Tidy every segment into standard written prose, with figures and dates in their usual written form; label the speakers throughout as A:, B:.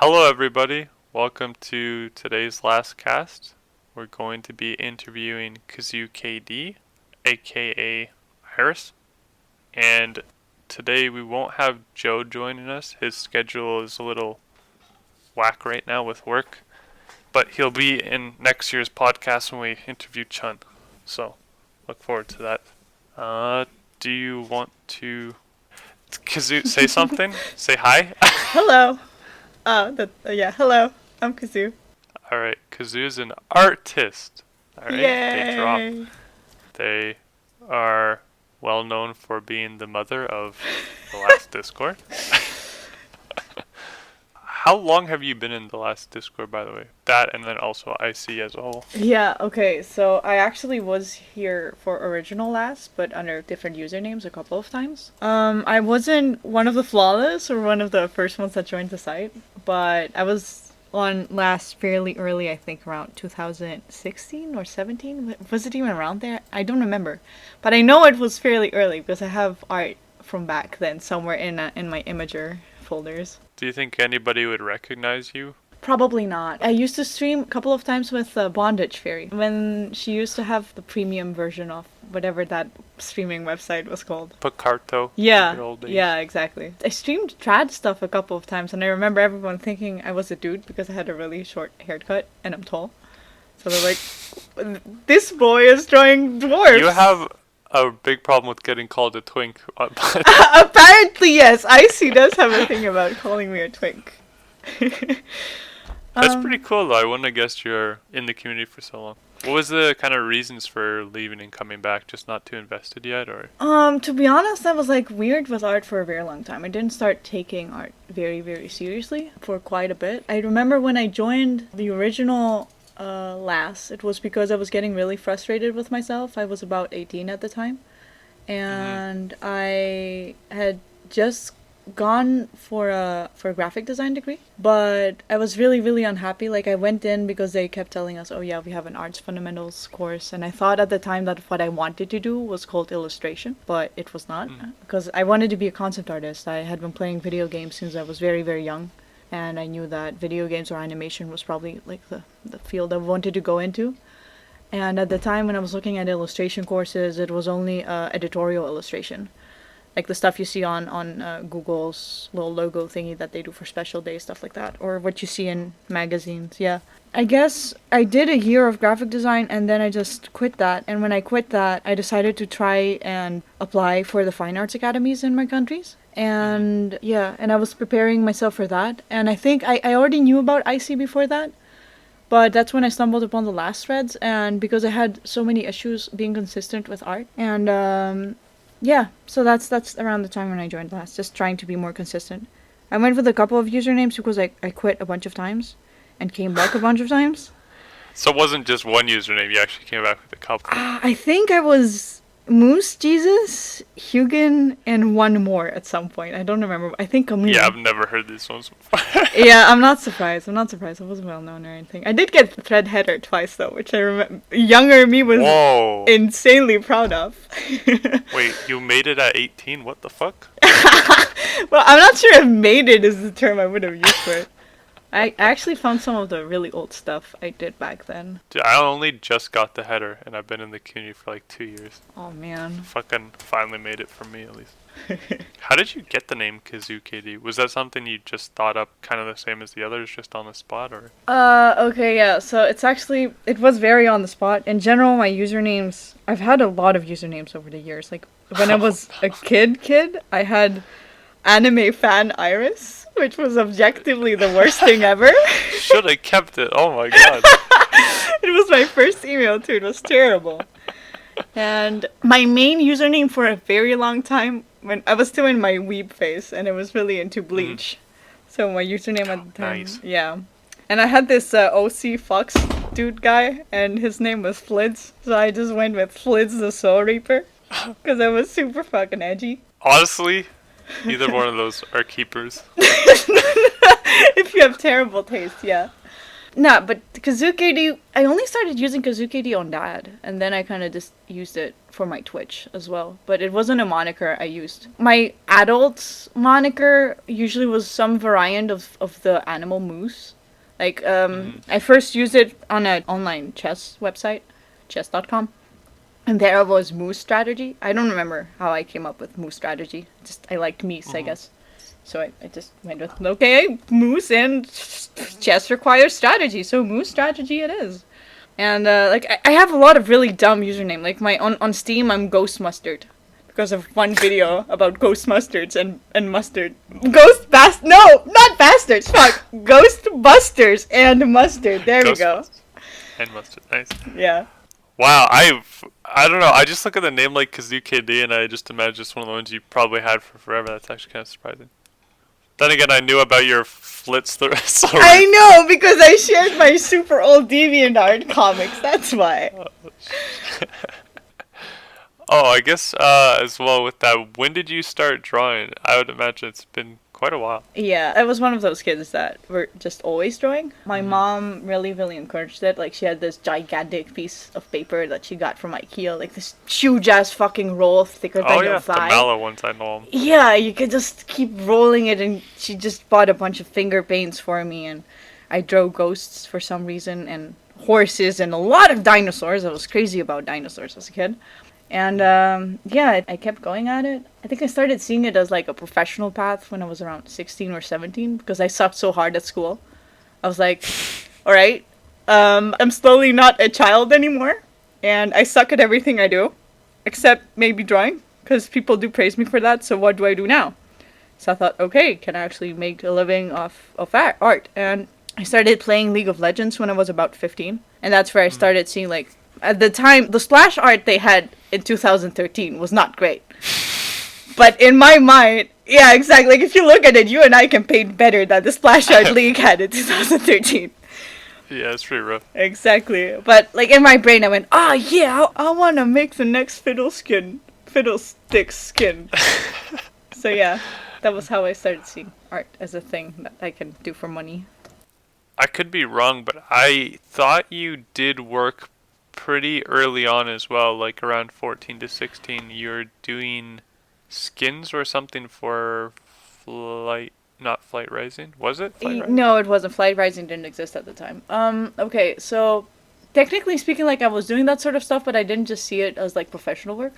A: Hello, everybody. Welcome to today's LASCAST. We're going to be interviewing KazooKD, aka Harris. And today we won't have Joe joining us. His schedule is a little whack right now with work. But he'll be in next year's podcast when we interview Chun. So, look forward to that. Do you want to, Kazoo, say something? Say hi?
B: Hello. Hello. I'm Kazoo.
A: Alright, Kazoo's an artist. Alright, they drop.
B: Yay.
A: They are well known for being the mother of the last Discord. How long have you been in the last Discord, by the way? That and then also IC as a whole.
B: Yeah, okay, so I actually was here for original last, but under different usernames a couple of times. I wasn't one of the flawless or one of the first ones that joined the site, but I was on last fairly early, I think around 2016 or 17. Was it even around there? I don't remember. But I know it was fairly early because I have art from back then somewhere in my Imager folders.
A: Do you think anybody would recognize you?
B: Probably not. I used to stream a couple of times with Bondage Fairy when she used to have the premium version of whatever that streaming website was called.
A: Picarto.
B: Yeah,
A: the good old days.
B: yeah, exactly. I streamed trad stuff a couple of times, and I remember everyone thinking I was a dude because I had a really short haircut and I'm tall. So they're like, "This boy is drawing dwarfs."
A: You have a big problem with getting called a twink.
B: Apparently, yes. Icy does have a thing about calling me a twink.
A: That's pretty cool, though. I wouldn't have guessed you're in the community for so long. What was the kind of reasons for leaving and coming back? Just not too invested yet, or?
B: To be honest, I was like weird with art for a very long time. I didn't start taking art very, very seriously for quite a bit. I remember when I joined the original LAS, it was because I was getting really frustrated with myself. I was about 18 at the time, and I had just gone for a graphic design degree, but I was really, really unhappy. Like, I went in because they kept telling us, oh yeah, we have an arts fundamentals course, and I thought at the time that what I wanted to do was called illustration, but it was not, because I wanted to be a concept artist. I had been playing video games since I was very, very young, and I knew that video games or animation was probably like the field I wanted to go into. And at the time when I was looking at illustration courses, it was only editorial illustration, like the stuff you see on Google's little logo thingy that they do for special days, stuff like that, or what you see in magazines. Yeah, I guess I did a year of graphic design and then I just quit that. And when I quit that, I decided to try and apply for the fine arts academies in my countries. And yeah, and I was preparing myself for that. And I think I already knew about IC before that, but that's when I stumbled upon the last threads, and because I had so many issues being consistent with art, and yeah, so that's around the time when I joined last, just trying to be more consistent. I went with a couple of usernames because I quit a bunch of times and came back a bunch of times.
A: So it wasn't just one username, you actually came back with a couple.
B: I think I was Moose Jesus, Hugin, and one more at some point. I don't remember. I think Camille.
A: Yeah, I've never heard these ones before.
B: Yeah, I'm not surprised. I wasn't well known or anything. I did get the thread header twice though, which I remember younger me was
A: Whoa.
B: insanely proud of.
A: Wait, you made it at 18? What the fuck?
B: Well, I'm not sure if made it is the term I would have used for it. I actually found some of the really old stuff I did back then.
A: Dude, I only just got the header, and I've been in the community for like 2 years.
B: Oh man.
A: Fucking finally made it for me, at least. How did you get the name KazooKD? Was that something you just thought up kind of the same as the others, just on the spot, or?
B: Okay, yeah, so it was very on the spot. In general, my usernames, I've had a lot of usernames over the years. Like, when I was a kid, I had Anime Fan Iris, which was objectively the worst thing ever.
A: Should have kept it. Oh my god.
B: It was my first email too. It was terrible. And my main username for a very long time, when I was still in my weeb phase and I was really into Bleach. So my username at the time,
A: nice.
B: Yeah. And I had this OC Fox dude guy, and his name was Flids. So I just went with Flids the Soul Reaper, because I was super fucking edgy.
A: Honestly, either one of those are keepers.
B: If you have terrible taste, yeah. Nah, but KazooKD, I only started using KazooKD on Dad, and then I kind of just used it for my Twitch as well, but it wasn't a moniker I used. My adult moniker usually was some variant of the animal moose. Like, I first used it on an online chess website, chess.com. And there was Moose Strategy. I don't remember how I came up with Moose Strategy. Just I liked Meese, I guess. So I just went with, okay, Moose and chess requires strategy, so Moose Strategy it is. And like I have a lot of really dumb username. Like my on Steam I'm Ghost Mustard. Because of one video about ghost mustards and mustard. No, not bastards, fuck. Ghost busters and mustard. There we go.
A: And mustard, nice.
B: Yeah.
A: Wow, I don't know. I just look at the name like KazooKD and I just imagine it's one of the ones you probably had for forever. That's actually kind of surprising. Then again, I knew about your Flitz story.
B: I know, because I shared my super old DeviantArt comics. That's why.
A: Oh, I guess as well with that, when did you start drawing? I would imagine it's been quite a while.
B: Yeah, I was one of those kids that were just always drawing. My mom really, really encouraged it. Like, she had this gigantic piece of paper that she got from IKEA, like this huge-ass fucking roll thicker than your thigh.
A: The mallow ones, I know them.
B: Yeah, you could just keep rolling it, and she just bought a bunch of finger paints for me, and I drew ghosts for some reason, and horses, and a lot of dinosaurs. I was crazy about dinosaurs as a kid. And yeah, I kept going at it. I think I started seeing it as like a professional path when I was around 16 or 17 because I sucked so hard at school. I was like, all right, I'm slowly not a child anymore, and I suck at everything I do, except maybe drawing, because people do praise me for that, so what do I do now? So I thought, okay, can I actually make a living off of art? And I started playing League of Legends when I was about 15, and that's where I started seeing, like, at the time, the splash art they had in 2013 was not great. But in my mind, yeah, exactly. Like, if you look at it, you and I can paint better than the splash art League had in 2013.
A: Yeah, it's pretty rough.
B: Exactly. But, like, in my brain, I went, yeah, I want to make the next fiddlestick skin. So, yeah, that was how I started seeing art as a thing that I can do for money.
A: I could be wrong, but I thought you did work pretty early on as well, like around 14 to 16. You're doing skins or something for not Flight Rising, was it?
B: No, it wasn't. Flight Rising didn't exist at the time. Okay, so technically speaking, like, I was doing that sort of stuff, but I didn't just see it as like professional work.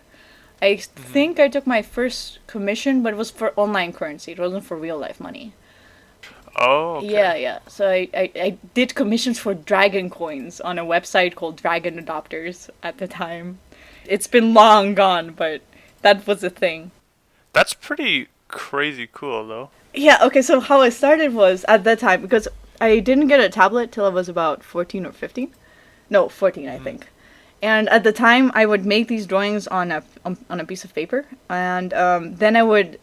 B: I think I took my first commission, but it was for online currency. It wasn't for real life money.
A: Oh, okay.
B: Yeah. So I did commissions for dragon coins on a website called Dragon Adopters at the time. It's been long gone, but that was a thing.
A: That's pretty crazy cool, though.
B: Yeah, okay, so how I started was, at that time, because I didn't get a tablet till I was about 14 or 15. No, 14, I think. And at the time, I would make these drawings on a piece of paper, and then I would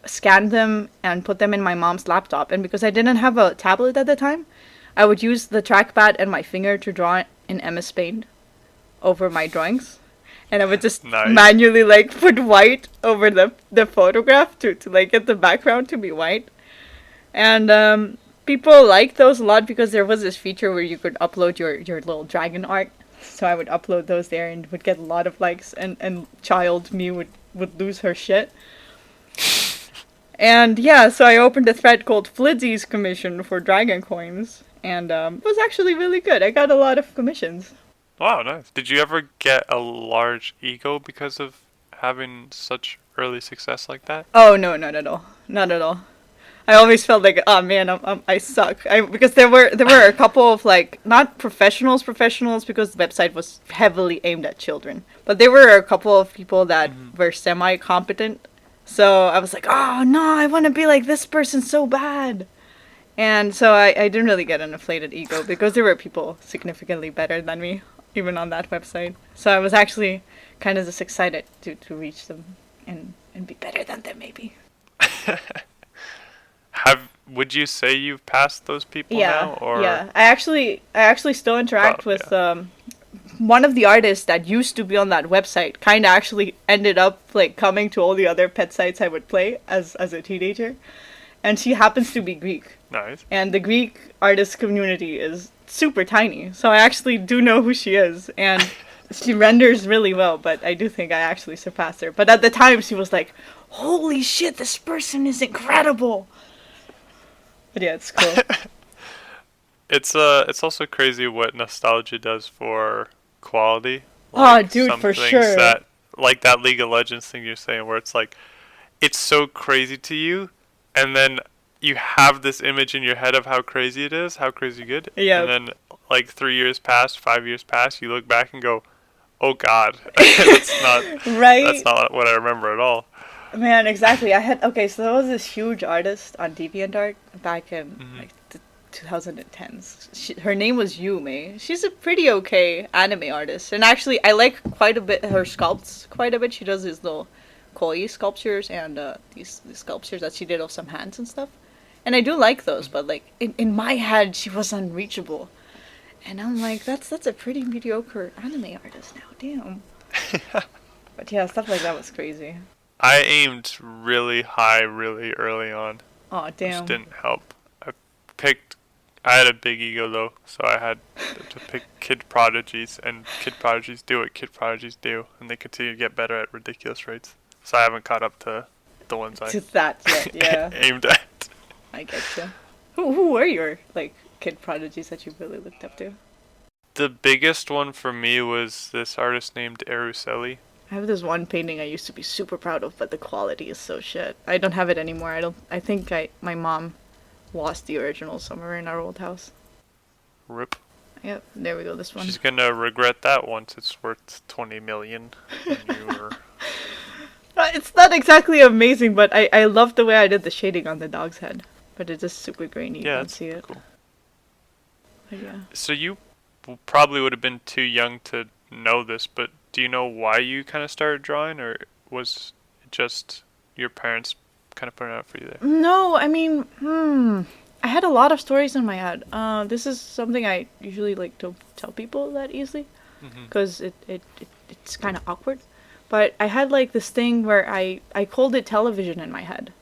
B: scan them and put them in my mom's laptop. And because I didn't have a tablet at the time, I would use the trackpad and my finger to draw in MS Paint over my drawings. And I would just manually, like, put white over the photograph to like get the background to be white. And people liked those a lot because there was this feature where you could upload your little dragon art. So I would upload those there and would get a lot of likes, and child me would lose her shit. And yeah, so I opened a thread called Flidzy's Commission for Dragon Coins, and it was actually really good. I got a lot of commissions.
A: Wow, nice. Did you ever get a large ego because of having such early success like that?
B: Oh, no, not at all. Not at all. I always felt like, oh man, I suck. Because there were a couple of, like, not professionals, because the website was heavily aimed at children. But there were a couple of people that were semi-competent. So I was like, oh no, I want to be like this person so bad. And so I didn't really get an inflated ego because there were people significantly better than me, even on that website. So I was actually kind of just excited to reach them and be better than them, maybe.
A: Would you say you've passed those people now? Or?
B: Yeah. I actually still interact with one of the artists that used to be on that website. Kind of actually ended up like coming to all the other pet sites I would play as a teenager, and she happens to be Greek.
A: Nice. And
B: the Greek artist community is super tiny, so I actually do know who she is, and She renders really well, but I do think I actually surpassed her. But at the time, she was like, "Holy shit, this person is incredible." But yeah, it's cool.
A: It's also crazy what nostalgia does for quality.
B: Oh,
A: Like
B: dude,
A: some
B: for
A: things
B: sure.
A: that, like that League of Legends thing you're saying, where it's like it's so crazy to you, and then you have this image in your head of how crazy it is, how crazy good, and
B: Yeah,
A: then like 3 years pass, 5 years pass, you look back and go, "Oh God, that's not that's
B: right.
A: not what I remember at all."
B: Man, exactly. I had okay, so there was this huge artist on DeviantArt back in
A: Hmm.
B: like the 2010s. Her name was Yume. She's a pretty okay anime artist, and actually, I like quite a bit her sculpts. Quite a bit. She does these little koi sculptures and these sculptures that she did of some hands and stuff. And I do like those, but like in my head, she was unreachable. And I'm like, that's a pretty mediocre anime artist now. Damn. But yeah, stuff like that was crazy.
A: I aimed really high really early on,
B: Oh
A: which
B: damn.
A: didn't help. I picked. I had a big ego though, so I had to pick kid prodigies, and kid prodigies do what kid prodigies do, and they continue to get better at ridiculous rates. So I haven't caught up to the ones I
B: To that yet, yeah.
A: aimed at.
B: I get you. Who were your like kid prodigies that you really looked up to?
A: The biggest one for me was this artist named Aruseli.
B: I have this one painting I used to be super proud of, but the quality is so shit. I don't have it anymore. I don't. I think my mom lost the original somewhere in our old house.
A: Rip.
B: Yep, there we go. This one.
A: She's gonna regret that once it's worth 20 million. And you were.
B: It's not exactly amazing, but I love the way I did the shading on the dog's head. But it's just super grainy. You
A: Yeah,
B: can't
A: it's
B: see it.
A: cool.
B: But yeah.
A: So you probably would have been too young to know this, but do you know why you kind of started drawing, or was it just your parents kind of putting it out for you there?
B: No, I mean, I had a lot of stories in my head. This is something I usually like to tell people that easily,
A: Hmm.
B: because it's kind of awkward. But I had like this thing where I called it television in my head,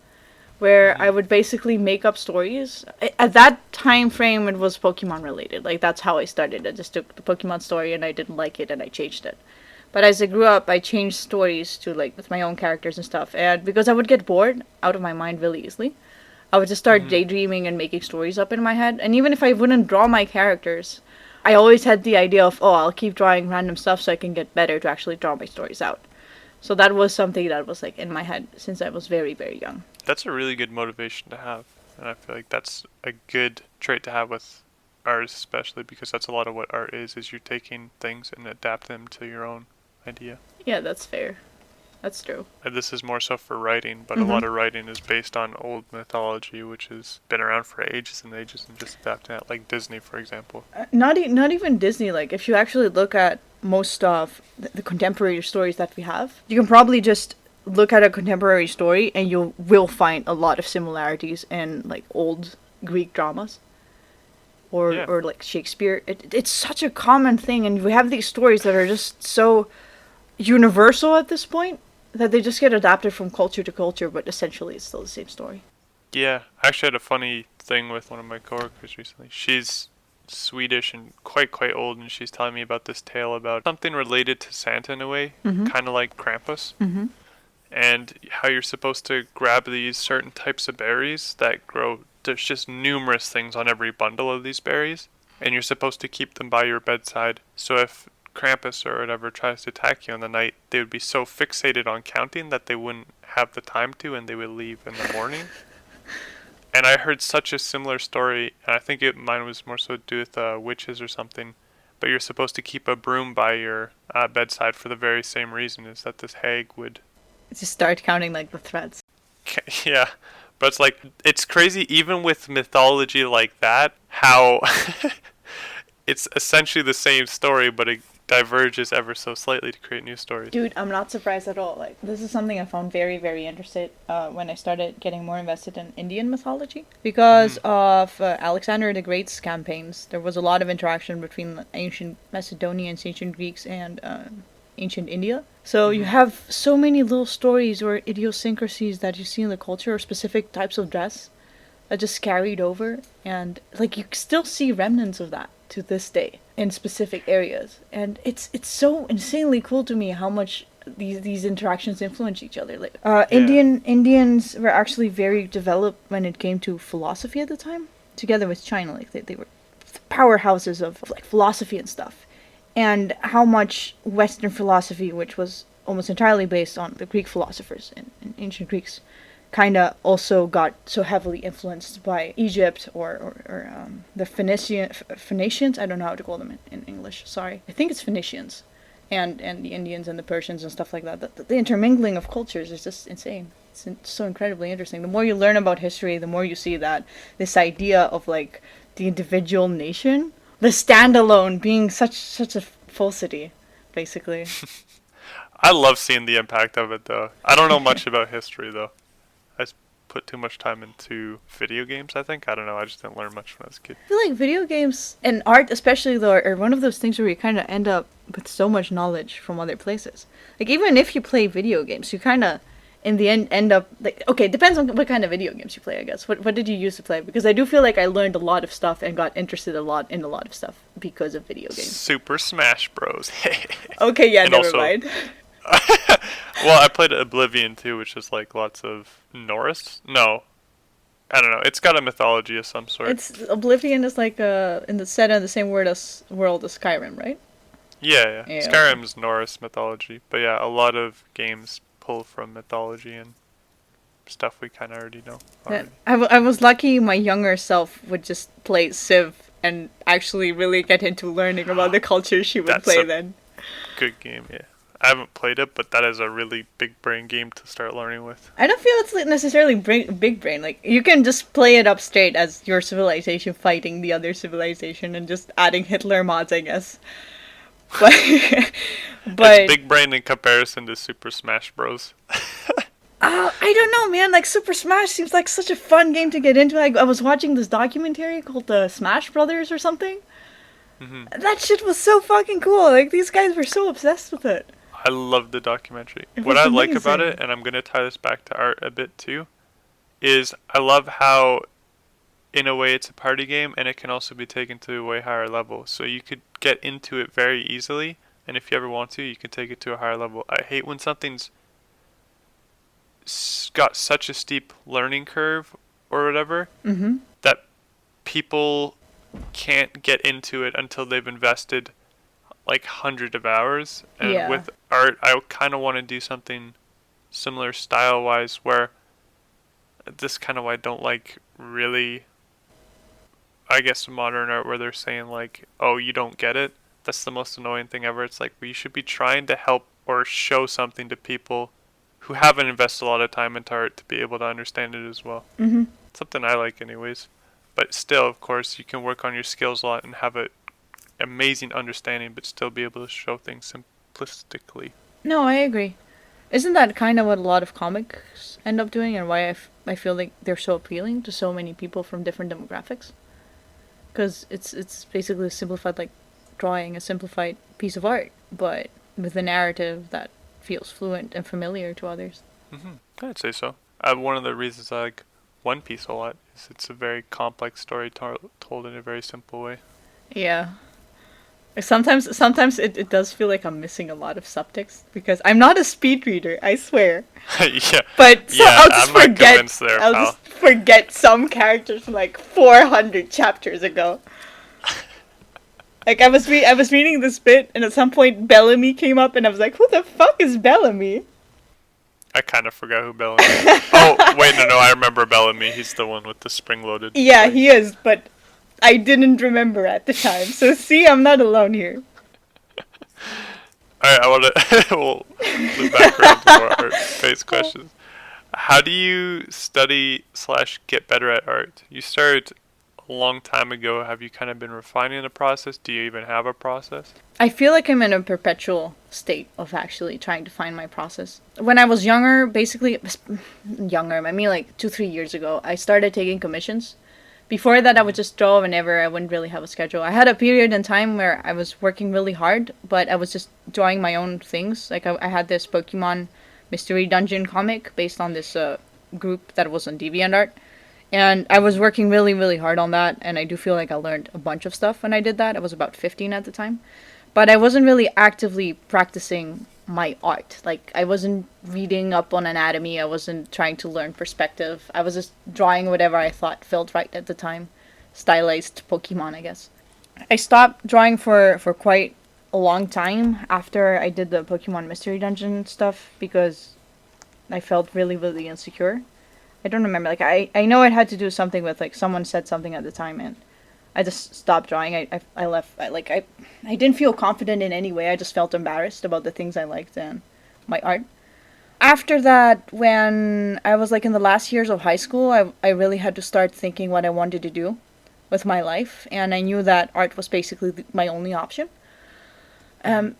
B: where I
A: Hmm.
B: would basically make up stories. At that time frame, it was Pokemon related. Like that's how I started. I just took the Pokemon story and I didn't like it and I changed it. But as I grew up, I changed stories to like with my own characters and stuff. And because I would get bored out of my mind really easily, I would just start
A: Hmm.
B: daydreaming and making stories up in my head. And even if I wouldn't draw my characters, I always had the idea of, oh, I'll keep drawing random stuff so I can get better to actually draw my stories out. So that was something that was like in my head since I was very, very young.
A: That's a really good motivation to have, and I feel like that's a good trait to have with artists, especially because that's a lot of what art is you're taking things and adapt them to your own idea.
B: Yeah, that's fair. That's true.
A: And this is more so for writing, but a
B: Hmm.
A: lot of writing is based on old mythology, which has been around for ages and ages, and just adapting it, like Disney, for example.
B: Not even Disney. Like if you actually look at most of the contemporary stories that we have, you can probably just look at a contemporary story and you will find a lot of similarities in like old Greek dramas
A: Yeah.
B: or like Shakespeare. It's such a common thing, and we have these stories that are just so universal at this point that they just get adapted from culture to culture, but essentially it's still the same story.
A: Yeah. I actually had a funny thing with one of my coworkers recently. She's Swedish and quite old, and she's telling me about this tale about something related to Santa in a way,
B: Mm-hmm.
A: kind of like Krampus,
B: Mm-hmm.
A: and how you're supposed to grab these certain types of berries that grow. There's just numerous things on every bundle of these berries, and you're supposed to keep them by your bedside. So if Krampus or whatever tries to attack you in the night, they would be so fixated on counting that they wouldn't have the time to, and they would leave in the morning. And I heard such a similar story, and I think mine was more so to do with witches or something. But you're supposed to keep a broom by your bedside for the very same reason, is that this hag would.
B: Just start counting like the threads.
A: Yeah, but it's like it's crazy even with mythology like that, how it's essentially the same story, but it diverges ever so slightly to create new stories.
B: Dude, I'm not surprised at all. Like, this is something I found very, very interested when I started getting more invested in Indian mythology. Because of Alexander the Great's campaigns, there was a lot of interaction between ancient Macedonians, ancient Greeks, and ancient India. So you have so many little stories or idiosyncrasies that you see in the culture or specific types of dress that just carried over. And, like, you still see remnants of that to this day in specific areas. And it's so insanely cool to me how much these interactions influence each other. Like Indians were actually very developed when it came to philosophy at the time, together with China. Like they were powerhouses of like philosophy and stuff. And how much Western philosophy, which was almost entirely based on the Greek philosophers and ancient Greeks, kind of also got so heavily influenced by Egypt or the Phoenicians. I don't know how to call them in English. Sorry, I think it's Phoenicians, and the Indians and the Persians and stuff like that. The intermingling of cultures is just insane. It's so incredibly interesting. The more you learn about history, the more you see that this idea of like the individual nation, the standalone, being such a falsity, basically.
A: I love seeing the impact of it, though. I don't know much about history, though. I put too much time into video games, I think. I don't know. I just didn't learn much when I was a kid.
B: I feel like video games and art, especially, though, are one of those things where you kind of end up with so much knowledge from other places. Like, even if you play video games, you kind of, in the end up, like, okay, it depends on what kind of video games you play, I guess. What did you use to play? Because I do feel like I learned a lot of stuff and got interested in a lot of stuff because of video games.
A: Super Smash Bros.
B: Okay, yeah,
A: and
B: never
A: also,
B: mind.
A: well, I played Oblivion too, which is like lots of Norse. No, I don't know. It's got a mythology of some sort.
B: It's Oblivion is like set in the same world as Skyrim, right?
A: Yeah.
B: Yeah.
A: Skyrim's Norse mythology, but yeah, a lot of games pull from mythology and stuff we kind of already know.
B: I was lucky my younger self would just play Civ and actually really get into learning about the culture she would play then.
A: Good game, yeah. I haven't played it, but that is a really big brain game to start learning with.
B: I don't feel it's necessarily big brain. Like, you can just play it up straight as your civilization fighting the other civilization and just adding Hitler mods, I guess. But
A: it's big brain in comparison to Super Smash Bros.
B: I don't know, man. Like, Super Smash seems like such a fun game to get into. Like, I was watching this documentary called the Smash Brothers or something. Mm-hmm. That shit was so fucking cool. Like, these guys were so obsessed with it.
A: I love the documentary. What I like about it, and I'm going to tie this back to art a bit too, is I love how, in a way, it's a party game, and it can also be taken to a way higher level. So you could get into it very easily, and if you ever want to, you can take it to a higher level. I hate when something's got such a steep learning curve or whatever, that people can't get into it until they've invested like hundreds of hours. And with art, I kind of want to do something similar style wise, where this kind of why I don't like really, I guess, modern art where they're saying like, oh, you don't get it. That's the most annoying thing ever. It's like, well, you should be trying to help or show something to people who haven't invested a lot of time into art to be able to understand it as well. Something I like anyways. But still, of course, you can work on your skills a lot and have a amazing understanding, but still be able to show things simplistically.
B: No, I agree. Isn't that kind of what a lot of comics end up doing, and why I feel like they're so appealing to so many people from different demographics? Because it's basically simplified, like drawing a simplified piece of art, but with a narrative that feels fluent and familiar to others.
A: I'd say so. One of the reasons I like One Piece a lot is it's a very complex story told in a very simple way.
B: Yeah. Sometimes it does feel like I'm missing a lot of subtext because I'm not a speed reader, I swear.
A: Yeah.
B: But so
A: yeah,
B: I'll just
A: just
B: forget some characters from like 400 chapters ago. Like I was reading this bit, and at some point Bellamy came up, and I was like, "Who the fuck is Bellamy?"
A: I kind of forgot who Bellamy is. Oh wait, no, I remember Bellamy. He's the one with the spring-loaded.
B: Yeah, he is, but I didn't remember at the time. So see, I'm not alone here.
A: Alright, I want to we'll loop back around to more art-based questions. How do you study / get better at art? You started a long time ago. Have you kind of been refining the process? Do you even have a process?
B: I feel like I'm in a perpetual state of actually trying to find my process. When I was younger, basically, I mean like 2-3 years ago, I started taking commissions. Before that, I would just draw whenever. I wouldn't really have a schedule. I had a period in time where I was working really hard, but I was just drawing my own things. Like I had this Pokemon Mystery Dungeon comic based on this group that was on DeviantArt. And I was working really, really hard on that, and I do feel like I learned a bunch of stuff when I did that. I was about 15 at the time. But I wasn't really actively practicing my art. Like, I wasn't reading up on anatomy, I wasn't trying to learn perspective. I was just drawing whatever I thought felt right at the time. Stylized Pokemon, I guess. I stopped drawing for quite a long time after I did the Pokemon Mystery Dungeon stuff because I felt really, really insecure. I don't remember. Like, I know it had to do something with, like, someone said something at the time, and I just stopped drawing. I left. I didn't feel confident in any way. I just felt embarrassed about the things I liked and my art. After that, when I was, like, in the last years of high school, I really had to start thinking what I wanted to do with my life, and I knew that art was basically my only option.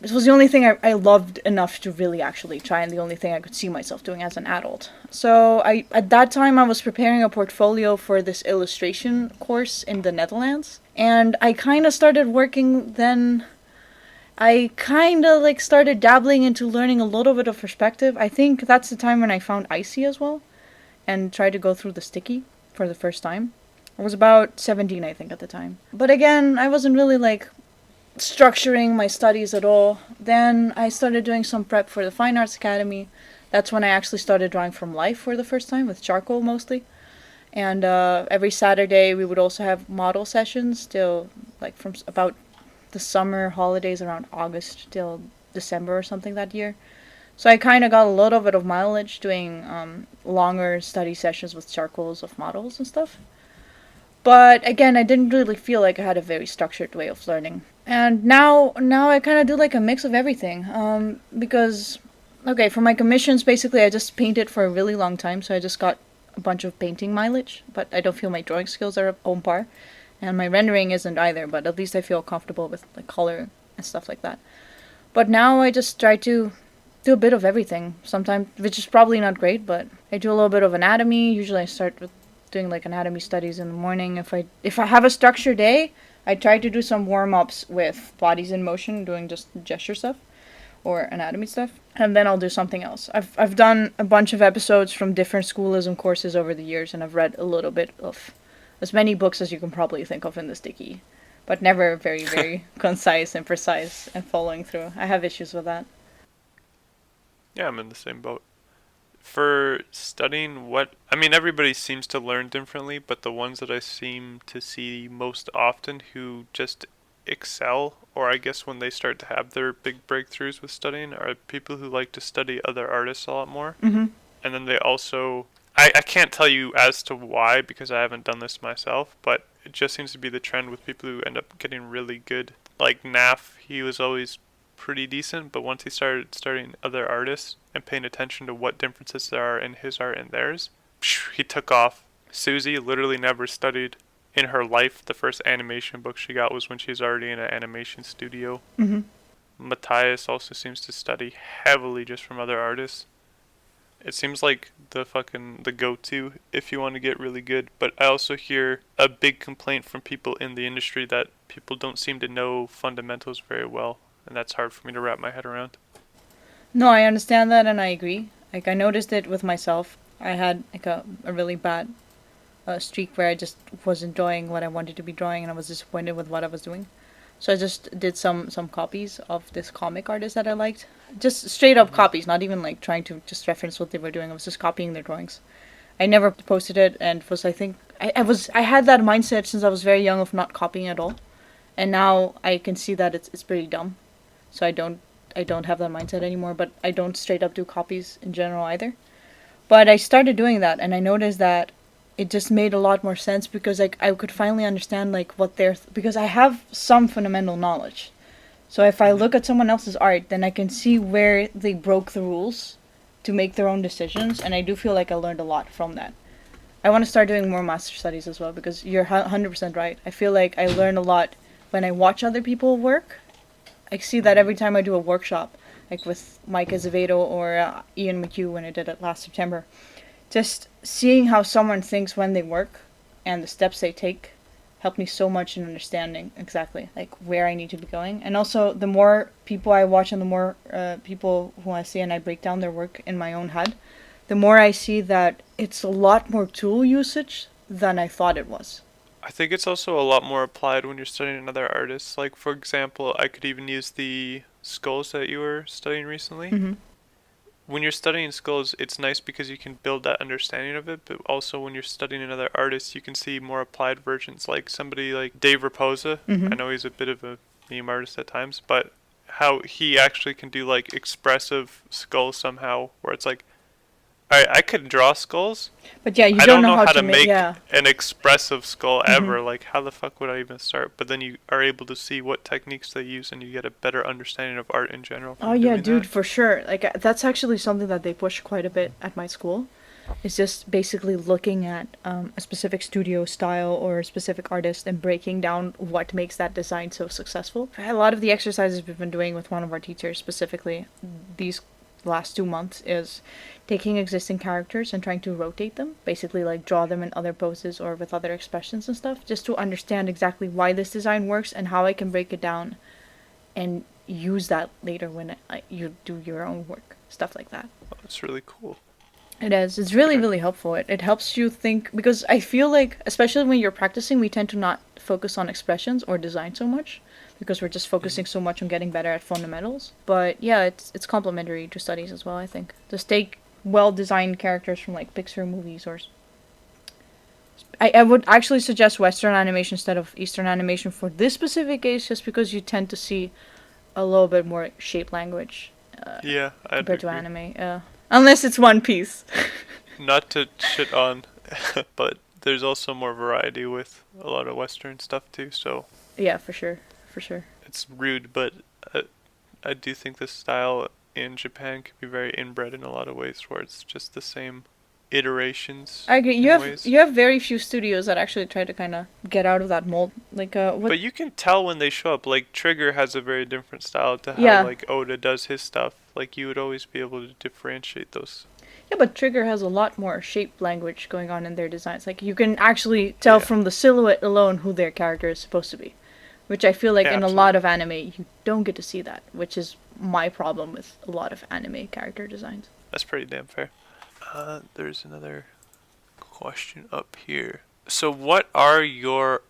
B: This was the only thing I loved enough to really actually try, and the only thing I could see myself doing as an adult. So at that time, I was preparing a portfolio for this illustration course in the Netherlands, and I kind of started working then. I kind of like started dabbling into learning a little bit of perspective. I think that's the time when I found Icy as well, and tried to go through the sticky for the first time. I was about 17, I think, at the time. But again, I wasn't really like structuring my studies at all. Then I started doing some prep for the Fine Arts Academy. That's when I actually started drawing from life for the first time, with charcoal mostly. And every Saturday we would also have model sessions till like from about the summer holidays around August till December or something that year. So I kind of got a little bit of mileage doing longer study sessions with charcoals of models and stuff. But again, I didn't really feel like I had a very structured way of learning. And now I kind of do like a mix of everything. Because, okay, for my commissions, basically I just painted for a really long time, so I just got a bunch of painting mileage, but I don't feel my drawing skills are on par. And my rendering isn't either, but at least I feel comfortable with the color and stuff like that. But now I just try to do a bit of everything. Sometimes, which is probably not great, but I do a little bit of anatomy. Usually I start with doing like anatomy studies in the morning. If I have a structured day, I try to do some warm-ups with bodies in motion, doing just gesture stuff or anatomy stuff, and then I'll do something else. I've done a bunch of episodes from different schoolism courses over the years, and I've read a little bit of as many books as you can probably think of in the sticky, but never very, very concise and precise and following through. I have issues with that.
A: Yeah, I'm in the same boat. For studying, I mean, everybody seems to learn differently, but the ones that I seem to see most often who just excel, or I guess when they start to have their big breakthroughs with studying, are people who like to study other artists a lot more.
B: Mm-hmm.
A: And then they also, I can't tell you as to why because I haven't done this myself, but it just seems to be the trend with people who end up getting really good. Like Naf, he was always pretty decent, but once he started studying other artists and paying attention to what differences there are in his art and theirs, he took off. Susie literally never studied in her life. The first animation book she got was when she was already in an animation studio.
B: Mm-hmm.
A: Matthias also seems to study heavily just from other artists. It seems like the go-to if you want to get really good, but I also hear a big complaint from people in the industry that people don't seem to know fundamentals very well, and that's hard for me to wrap my head around.
B: No, I understand that and I agree. Like, I noticed it with myself. I had like a really bad streak where I just wasn't drawing what I wanted to be drawing, and I was disappointed with what I was doing. So I just did some copies of this comic artist that I liked. Just straight up copies, not even like trying to just reference what they were doing. I was just copying their drawings. I never posted it, and was I think I had that mindset since I was very young of not copying at all, and now I can see that it's pretty dumb. So I don't have that mindset anymore. But I don't straight up do copies in general either. But I started doing that, and I noticed that it just made a lot more sense because like I could finally understand like what they're because I have some fundamental knowledge. So if I look at someone else's art, then I can see where they broke the rules to make their own decisions, and I do feel like I learned a lot from that. I want to start doing more master studies as well because you're 100% right. I feel like I learn a lot when I watch other people work. I see that every time I do a workshop, like with Mike Azevedo or Ian McHugh when I did it last September. Just seeing how someone thinks when they work and the steps they take helped me so much in understanding exactly like where I need to be going. And also, the more people I watch and the more people who I see and I break down their work in my own head, the more I see that it's a lot more tool usage than I thought it was.
A: I think it's also a lot more applied when you're studying another artist. Like, for example, I could even use the skulls that you were studying recently.
B: Hmm.
A: When you're studying skulls, it's nice because you can build that understanding of it, but also when you're studying another artist, you can see more applied versions. Like somebody like Dave Raposa,
B: Hmm.
A: I know he's a bit of a meme artist at times, but how he actually can do like expressive skulls somehow, where it's like, alright, I could draw skulls.
B: But yeah, you
A: I
B: don't
A: don't
B: know
A: know
B: how
A: how
B: to
A: to
B: make.
A: make
B: Yeah.
A: an expressive skull
B: Hmm.
A: ever. Like, how the fuck would I even start? But then you are able to see what techniques they use, and you get a better understanding of art in general
B: Oh
A: from
B: yeah,
A: doing
B: dude,
A: that.
B: for sure. Like that's actually something that they push quite a bit at my school. It's just basically looking at a specific studio style or a specific artist and breaking down what makes that design so successful. A lot of the exercises we've been doing with one of our teachers specifically these last 2 months is taking existing characters and trying to rotate them, basically like draw them in other poses or with other expressions and stuff, just to understand exactly why this design works and how I can break it down and use that later when you do your own work, stuff like that.
A: Oh, that's really cool.
B: It is. It's really,
A: Okay.
B: really helpful. It helps you think because I feel like, especially when you're practicing, we tend to not focus on expressions or design so much because we're just
A: Hmm.
B: focusing so much on getting better at fundamentals. But yeah, it's complementary to studies as well. I think just take well designed characters from like Pixar movies or. I would actually suggest Western animation instead of Eastern animation for this specific case, just because you tend to see a little bit more shape language
A: Yeah, I'd
B: compared to
A: agree.
B: anime. Unless it's One Piece.
A: Not to shit on, but there's also more variety with a lot of Western stuff too, so
B: Yeah, for sure, for sure.
A: it's rude, but uh, I do think the style in Japan can be very inbred in a lot of ways, where it's just the same iterations
B: I agree.
A: in ways.
B: You have very few studios that actually try to kind of get out of that mold. Like what?
A: But you can tell when they show up. Like Trigger has a very different style to how
B: Yeah,
A: like Oda does his stuff. Like you would always be able to differentiate those.
B: yeah, but Trigger has a lot more shape language going on in their designs. Like you can actually tell
A: Yeah,
B: from the silhouette alone who their character is supposed to be, which I feel like
A: yeah,
B: in a lot
A: absolutely.
B: of anime you don't get to see that, which is my problem with a lot of anime character designs.
A: That's pretty damn fair. There's another question up here. So, what are your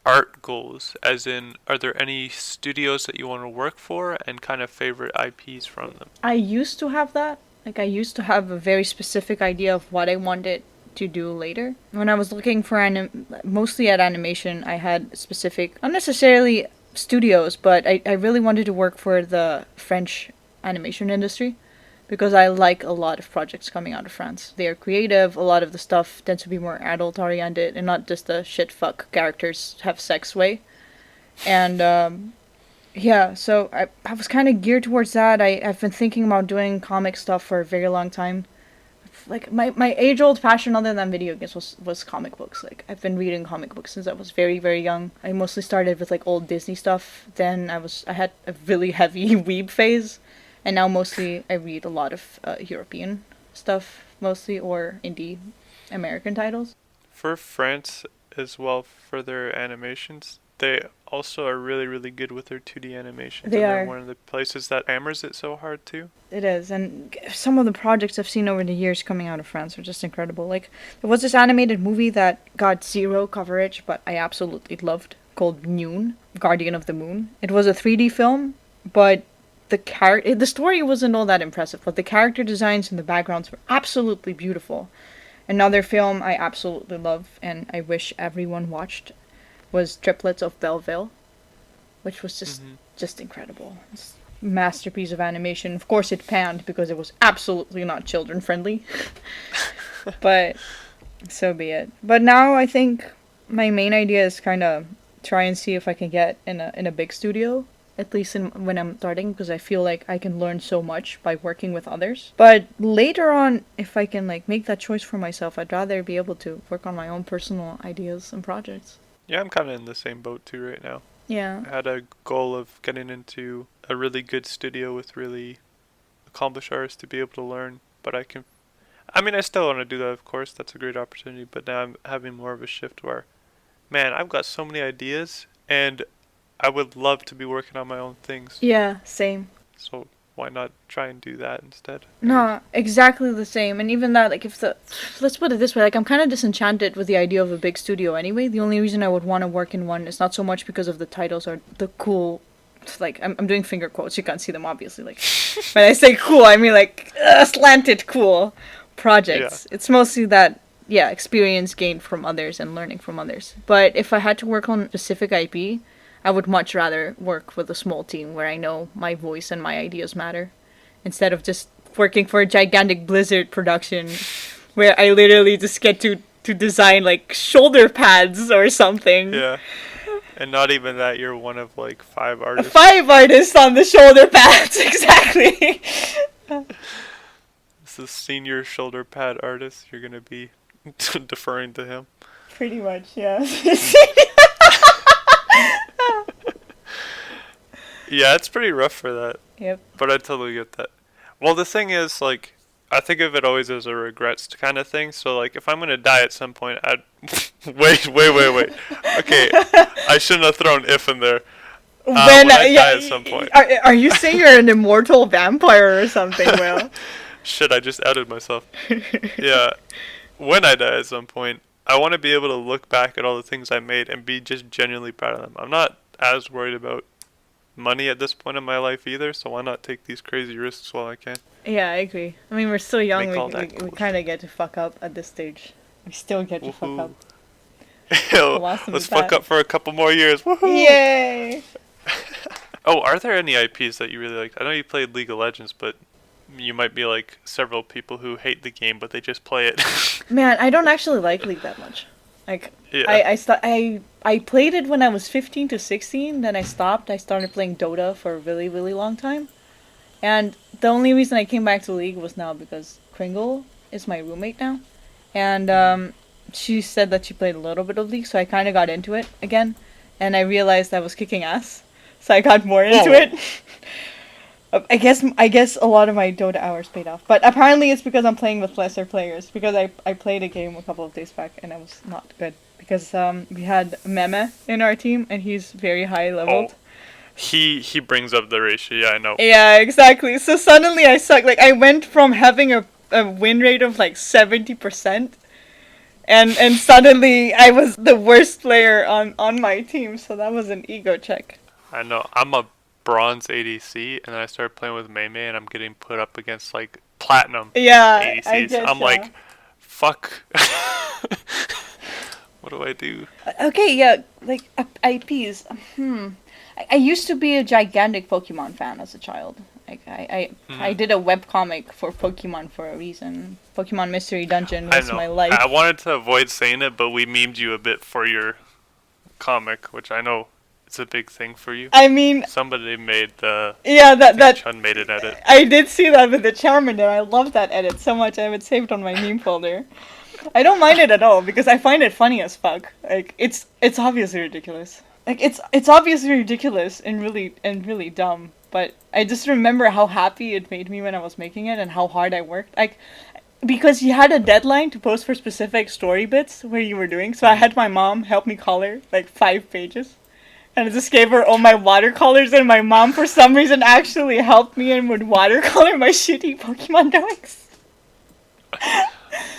A: art goals? As in, are there any studios that you want to work for and kind of favorite IPs from them?
B: I used to have that. Like I used to have a very specific idea of what I wanted to do later. When I was looking for mostly at animation, I had specific, not necessarily studios, but I really wanted to work for the French animation industry because I like a lot of projects coming out of France. They are creative. A lot of the stuff tends to be more adult oriented and not just the shit fuck characters have sex way. And yeah, so I was kind of geared towards that. I've been thinking about doing comic stuff for a very long time. Like, my age old passion other than video games was comic books. Like, I've been reading comic books since I was very, very young. I mostly started with, like, old Disney stuff. Then I had a really heavy weeb phase. And now mostly I read a lot of European stuff, mostly, or indie American titles.
A: For France as well, for their animations, they also are really, really good with their 2D animations,
B: They
A: and they're
B: are.
A: one of the places that hammers it so hard too.
B: It is, and some of the projects I've seen over the years coming out of France are just incredible. Like, there was this animated movie that got zero coverage, but I absolutely loved, called Noon, Guardian of the Moon. It was a 3D film, but the story wasn't all that impressive, but the character designs and the backgrounds were absolutely beautiful. Another film I absolutely love and I wish everyone watched was Triplets of Belleville, which was
A: Hmm.
B: just incredible. It's a masterpiece of animation. Of course, it panned because it was absolutely not children friendly, but so be it. But now I think my main idea is kind of try and see if I can get in a big studio. At least when I'm starting, because I feel like I can learn so much by working with others. But later on, if I can like make that choice for myself, I'd rather be able to work on my own personal ideas and projects.
A: Yeah, I'm kind of in the same boat too right now.
B: Yeah.
A: I had a goal of getting into a really good studio with really accomplished artists to be able to learn, but I mean, I still want to do that, of course. That's a great opportunity, but now I'm having more of a shift where, man, I've got so many ideas, and I would love to be working on my own things.
B: Yeah, same.
A: So why not try and do that instead?
B: No, exactly the same. And even that, like, let's put it this way, like, I'm kind of disenchanted with the idea of a big studio anyway. The only reason I would want to work in one is not so much because of the titles or the cool, like, I'm doing finger quotes, you can't see them obviously, like, when I say cool, I mean, like, slanted cool projects.
A: Yeah.
B: It's mostly that, yeah, experience gained from others and learning from others. But if I had to work on specific IP, I would much rather work with a small team where I know my voice and my ideas matter, instead of just working for a gigantic Blizzard production where I literally just get to design like shoulder pads or something.
A: Yeah. And not even that, you're one of like 5 artists.
B: 5 artists on the shoulder pads, exactly.
A: This is senior shoulder pad artist. You're gonna be deferring to him.
B: Pretty much, yeah.
A: Yeah, it's pretty rough for that.
B: Yep.
A: But I totally get that. Well, the thing is, like, I think of it always as a regrets kind of thing. So, like, if I'm gonna die at some point, I'd wait. Okay, I shouldn't have thrown if in there. When I die at some point.
B: Are you saying you're an immortal vampire or something, Will?
A: Shit, I just outed myself. Yeah, when I die at some point, I want to be able to look back at all the things I made and be just genuinely proud of them. I'm not as worried about money at this point in my life either, so why not take these crazy risks while I can?
B: Yeah, I agree. I mean, we're still young.
A: Make
B: We kind of get to fuck up at this stage. We still get to fuck up.
A: Yo, let's fuck up for a couple more years. Woohoo!
B: Yay!
A: Oh, are there any IPs that you really liked? I know you played League of Legends, but you might be like several people who hate the game, but they just play it.
B: Man, I don't actually like League that much. Like,
A: Yeah.
B: I played it when I was 15 to 16, then I stopped. I started playing Dota for a really, really long time. And the only reason I came back to League was now because Kringle is my roommate now. And she said that she played a little bit of League, so I kind of got into it again. And I realized I was kicking ass, so I got more into it. I guess a lot of my Dota hours paid off. But apparently it's because I'm playing with lesser players. Because I played a game a couple of days back and I was not good. Because we had Meme in our team and he's very high leveled.
A: Oh, he brings up the ratio, yeah, I know.
B: Yeah, exactly. So suddenly I suck. Like, I went from having a win rate of like 70%. And suddenly I was the worst player on my team. So that was an ego check.
A: I know. I'm a bronze ADC, and then I started playing with Mei Mei, and I'm getting put up against like platinum ADCs.
B: I guess
A: I'm
B: so.
A: like, fuck. What do I do?
B: Okay, yeah, like IPs. I used to be a gigantic Pokemon fan as a child. Like I did a webcomic for Pokemon for a reason. Pokemon Mystery Dungeon was my life.
A: I wanted to avoid saying it, but we memed you a bit for your comic, which I know it's a big thing for you.
B: I mean,
A: somebody made the Chun made an edit.
B: I did see that with the Charmander. I love that edit so much. I have it saved on my meme folder. I don't mind it at all because I find it funny as fuck. Like it's obviously ridiculous. Like it's obviously ridiculous and really dumb. But I just remember how happy it made me when I was making it and how hard I worked. Like, because you had a deadline to post for specific story bits where you were doing. So I had my mom help me color like 5 pages. And I just gave her all my watercolors, and my mom for some reason actually helped me and would watercolor my shitty Pokemon drawings.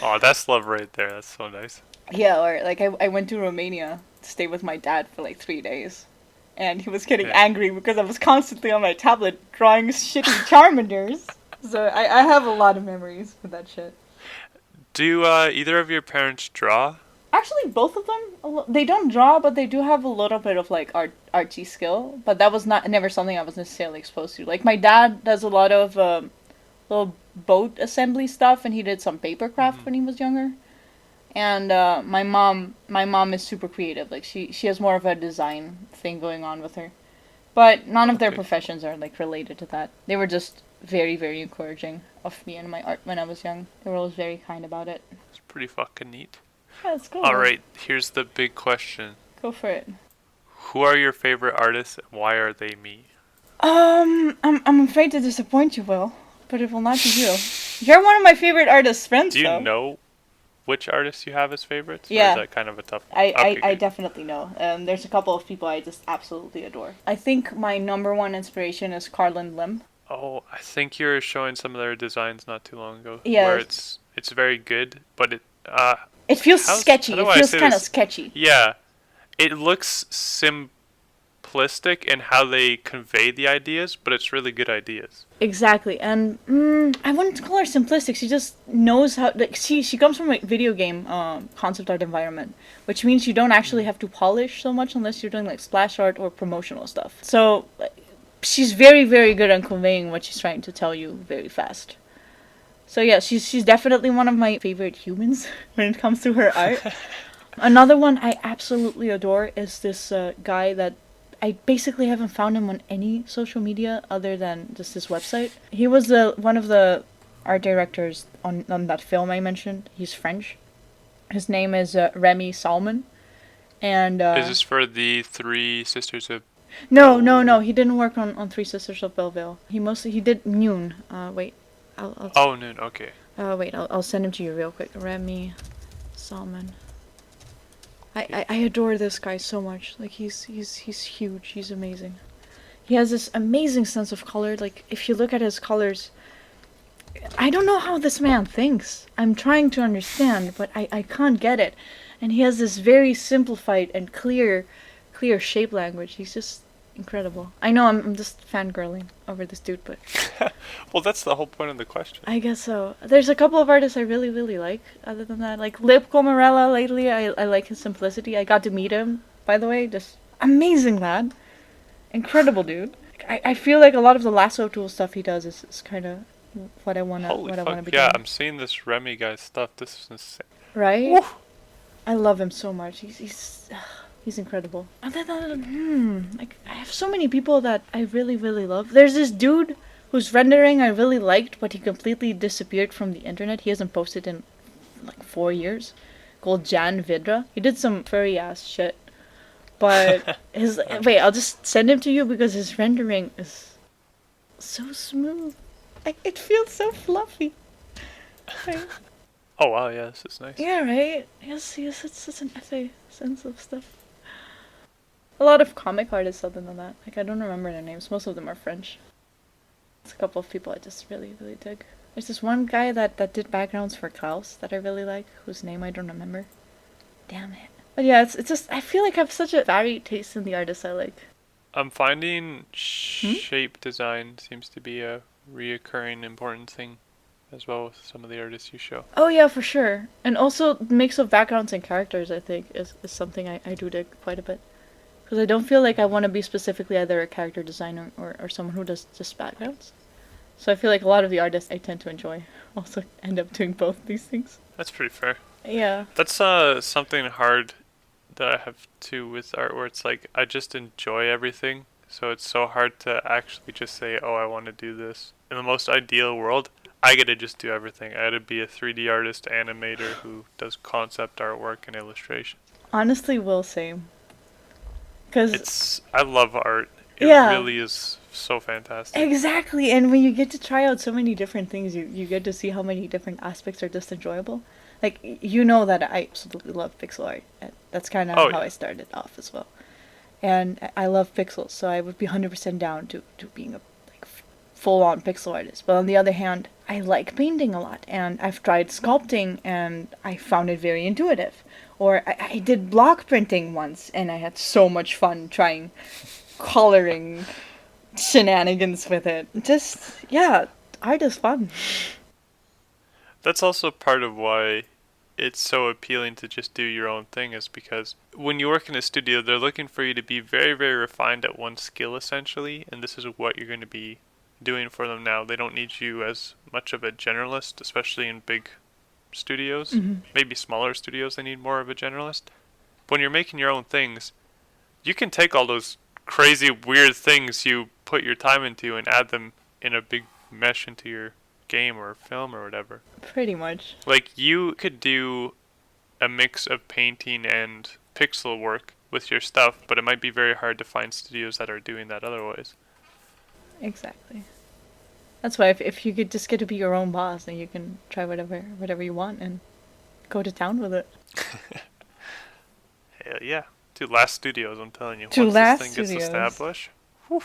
A: Oh, that's love right there. That's so nice.
B: Yeah, or like I went to Romania to stay with my dad for like 3 days. And he was getting angry because I was constantly on my tablet drawing shitty Charmanders. So I have a lot of memories with that shit.
A: Do either of your parents draw?
B: Actually, both of them, they don't draw, but they do have a little bit of like artsy skill. But that was never something I was necessarily exposed to. Like my dad does a lot of little boat assembly stuff, and he did some papercraft when he was younger. And my mom is super creative. Like she has more of a design thing going on with her. But none of their professions are like related to that. They were just very, very encouraging of me and my art when I was young. They were always very kind about it.
A: It's pretty fucking neat.
B: Yeah, it's cool.
A: All right, here's the big question.
B: Go for it.
A: Who are your favorite artists and why are they me?
B: I'm afraid to disappoint you, Will, but it will not be you. You're one of my favorite artists' friends,
A: Do you
B: though.
A: know which artists you have as favorites?
B: Yeah.
A: Or is that kind of a tough...
B: I definitely know. There's a couple of people I just absolutely adore. I think my number one inspiration is Carlin Lim.
A: Oh, I think you were showing some of their designs not too long ago, where
B: Yeah,
A: it's very good, but
B: it feels
A: how
B: sketchy.
A: do
B: It
A: I
B: feels
A: say
B: kind of
A: this?
B: sketchy.
A: Yeah, it looks simplistic in how they convey the ideas, but it's really good ideas.
B: Exactly, and I wouldn't call her simplistic. She just knows how. Like, she comes from a video game concept art environment, which means you don't actually
A: Mm.
B: have to polish so much unless you're doing like splash art or promotional stuff. So she's very very good on conveying what she's trying to tell you very fast. So yeah, she's definitely one of my favorite humans when it comes to her art. Another one I absolutely adore is this guy that I basically haven't found him on any social media other than just this website. He was one of the art directors on that film I mentioned. He's French. His name is Remy Salmon. And
A: Is this for the Three Sisters of
B: no,
A: Bel?
B: he didn't work on Three Sisters of Belleville. He did Mune. Wait,
A: Oh, noon. Okay.
B: I'll send him to you real quick. Remy Salmon.
A: Okay.
B: I adore this guy so much. Like he's huge. He's amazing. He has this amazing sense of color. Like if you look at his colors, I don't know how this man thinks. I'm trying to understand, but I can't get it. And he has this very simplified and clear shape language. He's just incredible. I know I'm just fangirling over this dude, but
A: Well, that's the whole point of the question.
B: I guess so. There's a couple of artists I really like. Other than that, like Lip Comarella lately, I like his simplicity. I got to meet him, by the way. Just amazing lad, incredible dude. I feel like a lot of the lasso tool stuff he does is kind of
A: Holy
B: what I wanna
A: fuck,
B: be
A: yeah,
B: doing.
A: I'm seeing this Remy guy stuff. This is insane.
B: Right?
A: Woo!
B: I love him so much. He's incredible. Like I have so many people that I really love. There's this dude whose rendering I really liked, but he completely disappeared from the internet. He hasn't posted in like 4 years. Called Jan Vidra. He did some furry ass shit, but his wait, I'll just send him to you because his rendering is so smooth. Like it feels so fluffy. Right?
A: Oh wow, yeah, this is nice.
B: Yeah, right. He has such an essay sense of stuff. A lot of comic artists other than that. Like I don't remember their names. Most of them are French. It's a couple of people I just really dig. There's this one guy that did backgrounds for Klaus that I really like, whose name I don't remember. Damn it. But yeah, it's just I feel like I have such a varied taste in the artists I like.
A: I'm finding
B: Hmm?
A: shape design seems to be a reoccurring important thing as well with some of the artists you show.
B: Oh yeah, for sure. And also mix of backgrounds and characters I think is something I do dig quite a bit. Because I don't feel like I
A: Mhm.
B: want to be specifically either a character designer or someone who does just backgrounds. So I feel like a lot of the artists I tend to enjoy also end up doing both these things.
A: That's pretty fair.
B: Yeah.
A: That's something hard that I have too with art where it's like I just enjoy everything. So it's so hard to actually just say, "Oh, I want to do this." In the most ideal world, I get to just do everything. I got to be a 3D artist, animator who does concept artwork and illustration.
B: Honestly, will same. Because,
A: I love art. It
B: yeah,
A: really is so fantastic.
B: exactly. And when you get to try out so many different things, you get to see how many different aspects are just enjoyable. Like, you know that I absolutely love pixel art. And that's kind
A: Oh
B: of how
A: yeah.
B: I started off as well. And I love pixels, so I would be 100% down to being a like full on pixel artist. But on the other hand, I like painting a lot, and I've tried sculpting, and I found it very intuitive. Or I did block printing once, and I had so much fun trying coloring shenanigans with it. Just, yeah, art is fun.
A: That's also part of why it's so appealing to just do your own thing is because when you work in a studio, they're looking for you to be very refined at one skill essentially, and this is what you're going to be doing for them now. They don't need you as much of a generalist, especially in big studios.
B: Hmm.
A: Maybe smaller studios, they need more of a generalist. When you're making your own things, you can take all those crazy, weird things you put your time into and add them in a big mesh into your game or film or whatever.
B: Pretty much.
A: Like, you could do a mix of painting and pixel work with your stuff, but it might be very hard to find studios that are doing that otherwise.
B: Exactly. That's why if you could just get to be your own boss, then you can try whatever you want and go to town with it.
A: Hell yeah. Dude, Last Studios, I'm telling you.
B: To
A: Once this
B: Last
A: thing gets
B: Studios.
A: established, whew.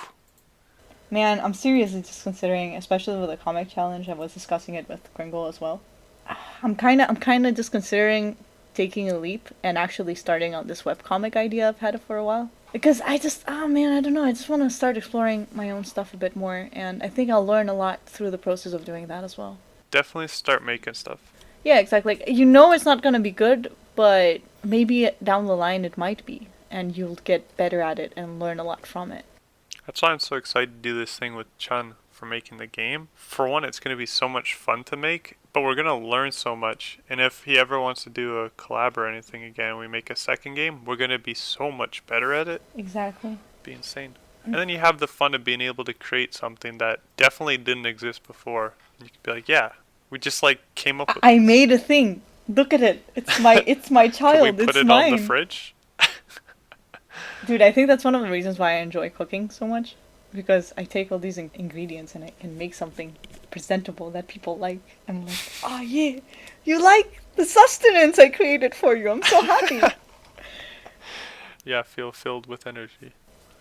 B: Man, I'm seriously just considering, especially with the comic challenge. I was discussing it with Kringle as well. I'm kind of just considering taking a leap and actually starting on this webcomic idea I've had for a while. Because oh man, I don't know. I just want to start exploring my own stuff a bit more, and I think I'll learn a lot through the process of doing that as well.
A: Definitely start making stuff.
B: Yeah, exactly. Like, you know it's not gonna be good, but maybe down the line it might be, and you'll get better at it and learn a lot from it.
A: That's why I'm so excited to do this thing with Chun for making the game. For one, it's going to be so much fun to make, but we're going to learn so much. And if he ever wants to do a collab or anything again, we make a second game, we're going to be so much better at it.
B: Exactly.
A: It'd be insane. And then you have the fun of being able to create something that definitely didn't exist before. And you could be like, yeah, we just like came up with
B: I made a thing. Look at it. It's my
A: Can we
B: child.
A: put
B: It's
A: it
B: mine.
A: on the fridge?
B: Dude, I think that's one of the reasons why I enjoy cooking so much. Because I take all these ingredients and I can make something presentable that people like. I'm like, oh yeah, you like the sustenance I created for you. I'm so happy.
A: Yeah, feel filled with energy.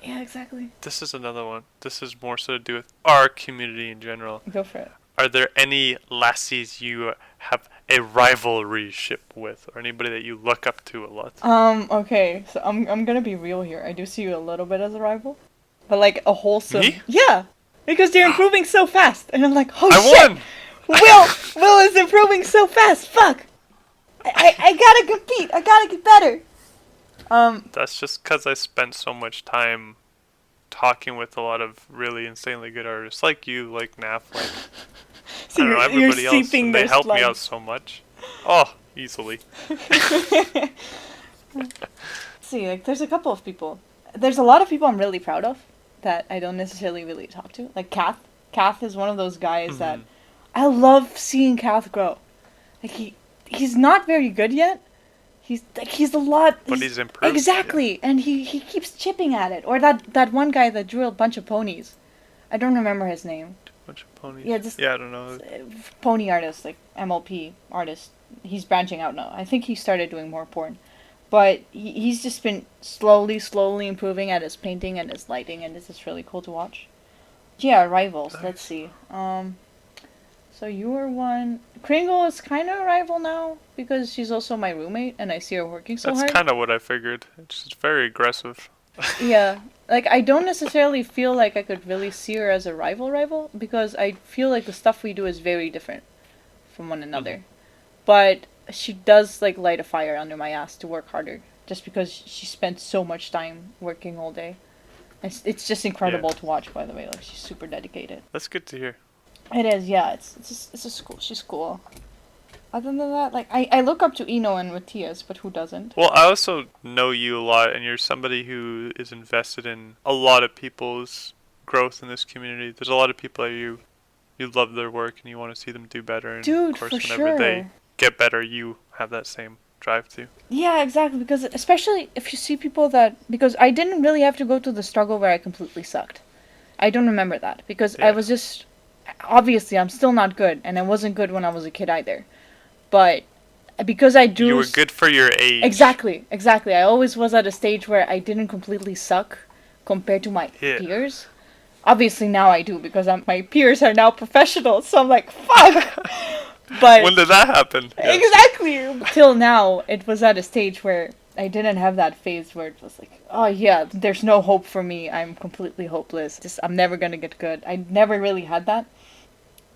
B: Yeah, exactly.
A: This is another one. This is more so to do with our community in general.
B: Go for it.
A: Are there any lassies you have a rivalry ship with, or anybody that you look up to a lot?
B: Okay, so I'm gonna be real here. I do see you a little bit as a rival. But like a wholesome.
A: Me?
B: Yeah! Because you're improving so fast. And I'm like, oh
A: I
B: shit!
A: won!
B: Will is improving so fast. Fuck! I gotta compete. I gotta get better.
A: That's just because I spent so much time talking with a lot of really insanely good artists, like you, like Naf, like
B: So
A: I don't know,
B: you're
A: everybody else,
B: seeping
A: and they
B: their
A: help me out
B: sludge.
A: so much. Oh, easily.
B: See, like there's a couple of people. There's a lot of people I'm really proud of that I don't necessarily really talk to. Like Kath. Kath is one of those guys that I love seeing Kath grow. Like he's not very good yet. He's a lot.
A: But he's improved.
B: Exactly,
A: Yeah.
B: and he keeps chipping at it. Or that one guy that drew a bunch of ponies. I don't remember his name.
A: Bunch of ponies.
B: Yeah, just
A: I don't know.
B: pony artist, like MLP artist. He's branching out now. I think he started doing more porn. But he's just been slowly improving at his painting and his lighting, and it's just really cool to watch. Yeah, rivals.
A: Nice.
B: Let's see. So you were one. Kringle is kind of a rival now because she's also my roommate, and I see her working so
A: That's
B: hard.
A: kind of what I figured. It's just very aggressive.
B: Yeah, like I don't necessarily feel like I could really see her as a rival because I feel like the stuff we do is very different from one another. But she does like light a fire under my ass to work harder just because she spent so much time working all day. It's just incredible to watch, by the way. Like she's super dedicated.
A: That's good to hear.
B: It is, yeah. It's a school. She's cool. Other than that, like I look up to Eno and Matthias, but who doesn't?
A: Well, I also know you a lot, and you're somebody who is invested in a lot of people's growth in this community. There's a lot of people that you love their work, and you want to see them do better. And
B: Dude,
A: of course,
B: for
A: whenever they
B: sure.
A: get better, you have that same drive too.
B: Yeah, exactly. Because especially if you see people that because I didn't really have to go through the struggle where I completely sucked. I don't remember that because I was just obviously I'm still not good, and I wasn't good when I was a kid either. But because I do
A: You were good for your age.
B: exactly. I always was at a stage where I didn't completely suck compared to my peers. Obviously now I do because my peers are now professionals, so I'm like, fuck. But
A: when did that happen? Yes.
B: exactly. Till now, it was at a stage where I didn't have that phase where it was like, oh yeah, there's no hope for me. I'm completely hopeless. I'm never gonna get good. I never really had that.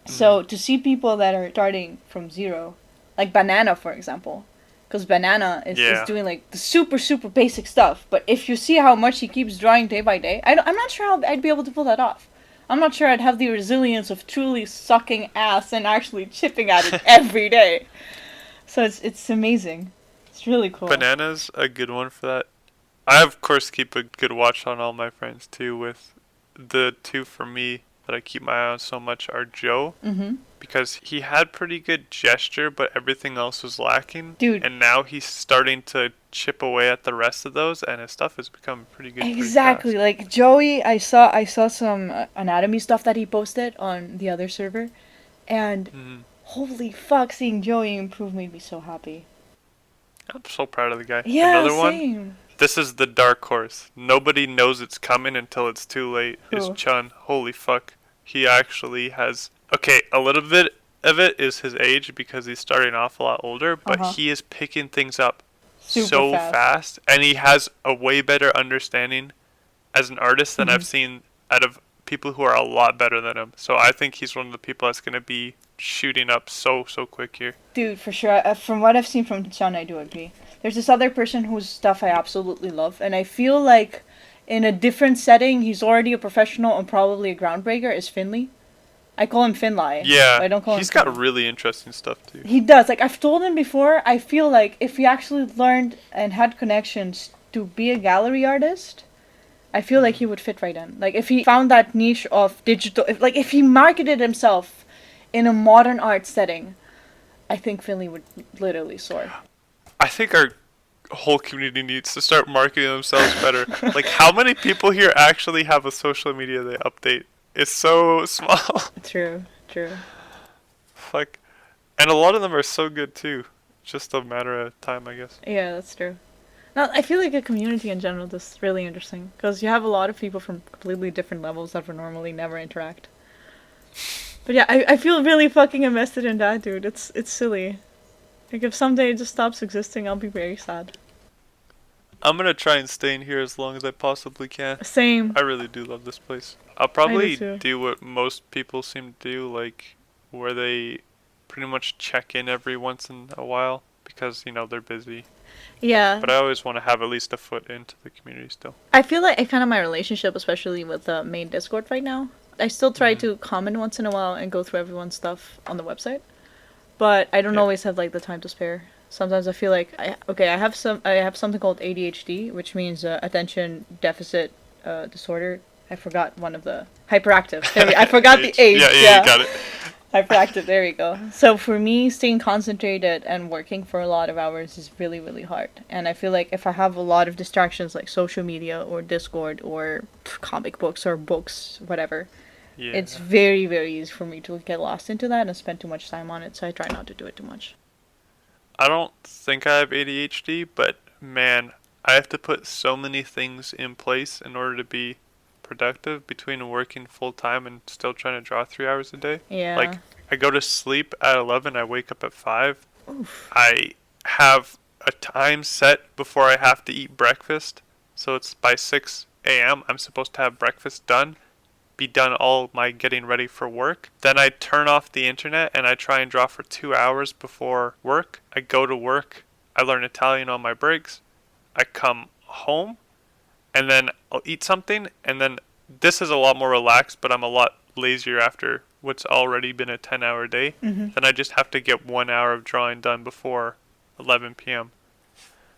B: So to see people that are starting from zero, like Banana, for example, because Banana is doing like the super basic stuff. But if you see how much he keeps drawing day by day, I'm not sure how I'd be able to pull that off. I'm not sure I'd have the resilience of truly sucking ass and actually chipping at it every day. So it's amazing. It's really cool.
A: Banana's a good one for that. I of course keep a good watch on all my friends too. With the two for me that I keep my eye on so much are Joe. Because he had pretty good gesture, but everything else was lacking.
B: Dude.
A: And now he's starting to chip away at the rest of those, and his stuff has become pretty good.
B: Exactly. Like Joey, I saw some anatomy stuff that he posted on the other server, and holy fuck, seeing Joey improve made me so happy.
A: I'm so proud of the guy.
B: Yeah,
A: Another
B: same.
A: one. This is the dark horse. Nobody knows it's coming until it's too late. Is
B: Who?
A: Chun. Holy fuck. He actually has... Okay, a little bit of it is his age because he's starting off a lot older, but he is picking things up
B: Super
A: so
B: fast.
A: fast, and he has a way better understanding as an artist than I've seen out of people who are a lot better than him. So I think he's one of the people that's going to be shooting up so quick here.
B: Dude, for sure. From what I've seen from Sean, I do agree. There's this other person whose stuff I absolutely love, and I feel like in a different setting, he's already a professional and probably a groundbreaker, is Finley. I call him Finlay.
A: Yeah,
B: I don't call
A: he's
B: him
A: got
B: Finlay.
A: really interesting stuff too.
B: He does. Like, I've told him before, I feel like if he actually learned and had connections to be a gallery artist, I feel like he would fit right in. Like, if he found that niche of digital, if he marketed himself in a modern art setting, I think Finley would literally soar.
A: I think our whole community needs to start marketing themselves better. Like, how many people here actually have a social media they update? It's so small.
B: True.
A: Fuck. And a lot of them are so good too. Just a matter of time, I guess.
B: Yeah, that's true. Now, I feel like a community in general is really interesting because you have a lot of people from completely different levels that would normally never interact. But yeah, I feel really fucking invested in that, dude. It's silly. Like, if someday it just stops existing, I'll be very sad.
A: I'm gonna try and stay in here as long as I possibly can.
B: Same.
A: I really do love this place. I'll probably
B: too.
A: do what most people seem to do, like where they pretty much check in every once in a while because, you know, they're busy.
B: Yeah.
A: But I always want to have at least a foot into the community still.
B: I feel like kind of my relationship, especially with the main Discord right now. I still try to comment once in a while and go through everyone's stuff on the website, but I don't always have like the time to spare. Sometimes I feel like I have something called ADHD, which means attention deficit disorder. I forgot one of the hyperactive. I forgot the H.
A: Yeah, you got it.
B: Hyperactive. There we go. So for me, staying concentrated and working for a lot of hours is really, really hard. And I feel like if I have a lot of distractions like social media or Discord or comic books or books, whatever, it's very, very easy for me to get lost into that and spend too much time on it. So I try not to do it too much.
A: I don't think I have ADHD, but man, I have to put so many things in place in order to be productive between working full time and still trying to draw 3 hours a day.
B: Yeah.
A: Like, I go to sleep at 11, I wake up at 5.
B: Oof.
A: I have a time set before I have to eat breakfast. So it's by 6 a.m. I'm supposed to have breakfast done, be done all my getting ready for work. Then I turn off the internet and I try and draw for 2 hours before work. I go to work. I learn Italian on my breaks. I come home and then I'll eat something, and then this is a lot more relaxed, but I'm a lot lazier after what's already been a 10-hour day. Then I just have to get 1 hour of drawing done before 11 p.m.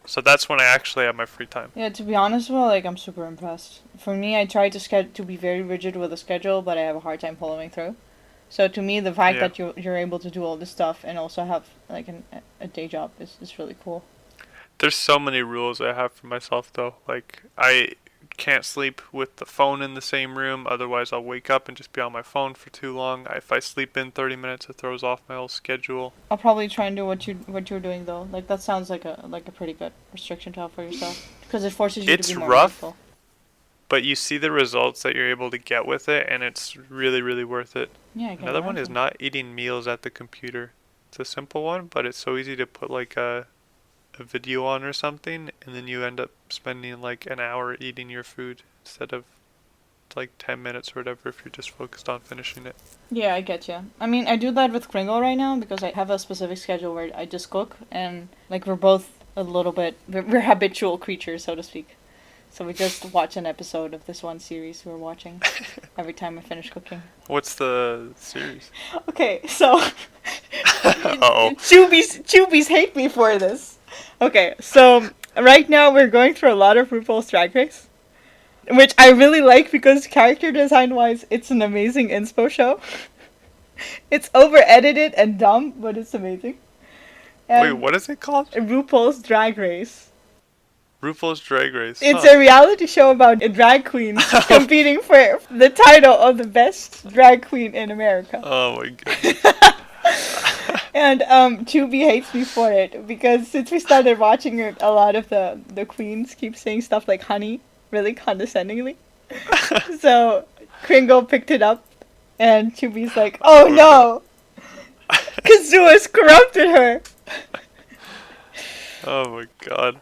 A: So that's when I actually have my free time.
B: Yeah, to be honest, well, like, I'm super impressed. For me, I try to be very rigid with the schedule, but I have a hard time following through. So to me, the fact that you're able to do all this stuff and also have like a day job is really cool.
A: There's so many rules I have for myself though. Like, I can't sleep with the phone in the same room, otherwise I'll wake up and just be on my phone for too long. If I sleep in 30 minutes, it throws off my whole schedule.
B: I'll probably try and do what you're doing though. Like, that sounds like a pretty good restriction to have for yourself because it forces you to be more mindful.
A: But you see the results that you're able to get with it, and it's really, really worth it.
B: Yeah, I can
A: Another one
B: imagine.
A: is not eating meals at the computer. It's a simple one, but it's so easy to put like a video on or something, and then you end up spending like an hour eating your food instead of like 10 minutes or whatever if you're just focused on finishing it.
B: Yeah, I get you. I mean, I do that with Kringle right now because I have a specific schedule where I just cook, and like we're both a little bit we're habitual creatures, so to speak. So we just watch an episode of this one series we're watching every time I finish cooking.
A: What's the series?
B: Okay, so
A: Uh-oh.
B: Chewbies hate me for this. Okay, so right now we're going through a lot of RuPaul's Drag Race, which I really like because character design-wise, it's an amazing inspo show. It's over-edited and dumb, but it's amazing. And
A: Wait, what is it called?
B: RuPaul's Drag Race.
A: RuPaul's Drag Race.
B: It's a reality show about a drag queen competing for the title of the best drag queen in America.
A: Oh my god.
B: And Tubi hates me for it because since we started watching it, a lot of the queens keep saying stuff like honey really condescendingly. So Kringle picked it up, and Tubi's like, "Oh no, Kazoo has corrupted her."
A: Oh my god.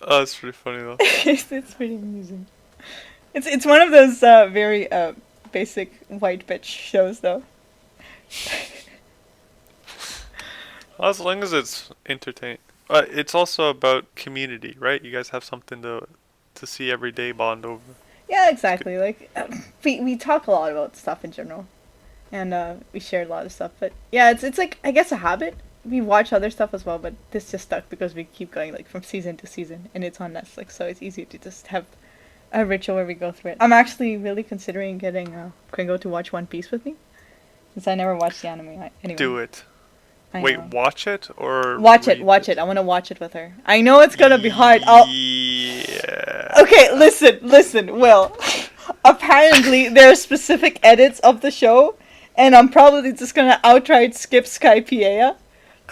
A: Oh, that's pretty funny though.
B: It's pretty amusing. It's one of those very basic white bitch shows though.
A: As long as it's entertaining. It's also about community, right? You guys have something to see every day, bond over.
B: Yeah, exactly. Like we talk a lot about stuff in general, and we share a lot of stuff. But yeah, it's like I guess a habit. We watch other stuff as well, but this just stuck because we keep going like from season to season, and it's on Netflix, so it's easy to just have a ritual where we go through it. I'm actually really considering getting Kringo to watch One Piece with me, since I never watched the anime. Anyway,
A: Do it.
B: I
A: Wait,
B: know.
A: watch it or
B: Watch it,
A: read
B: watch it. I want to watch it with her. I know it's gonna be hard. I'll.
A: Yeah.
B: Okay, listen, Will. Apparently, there are specific edits of the show, and I'm probably just gonna outright skip Skypiea,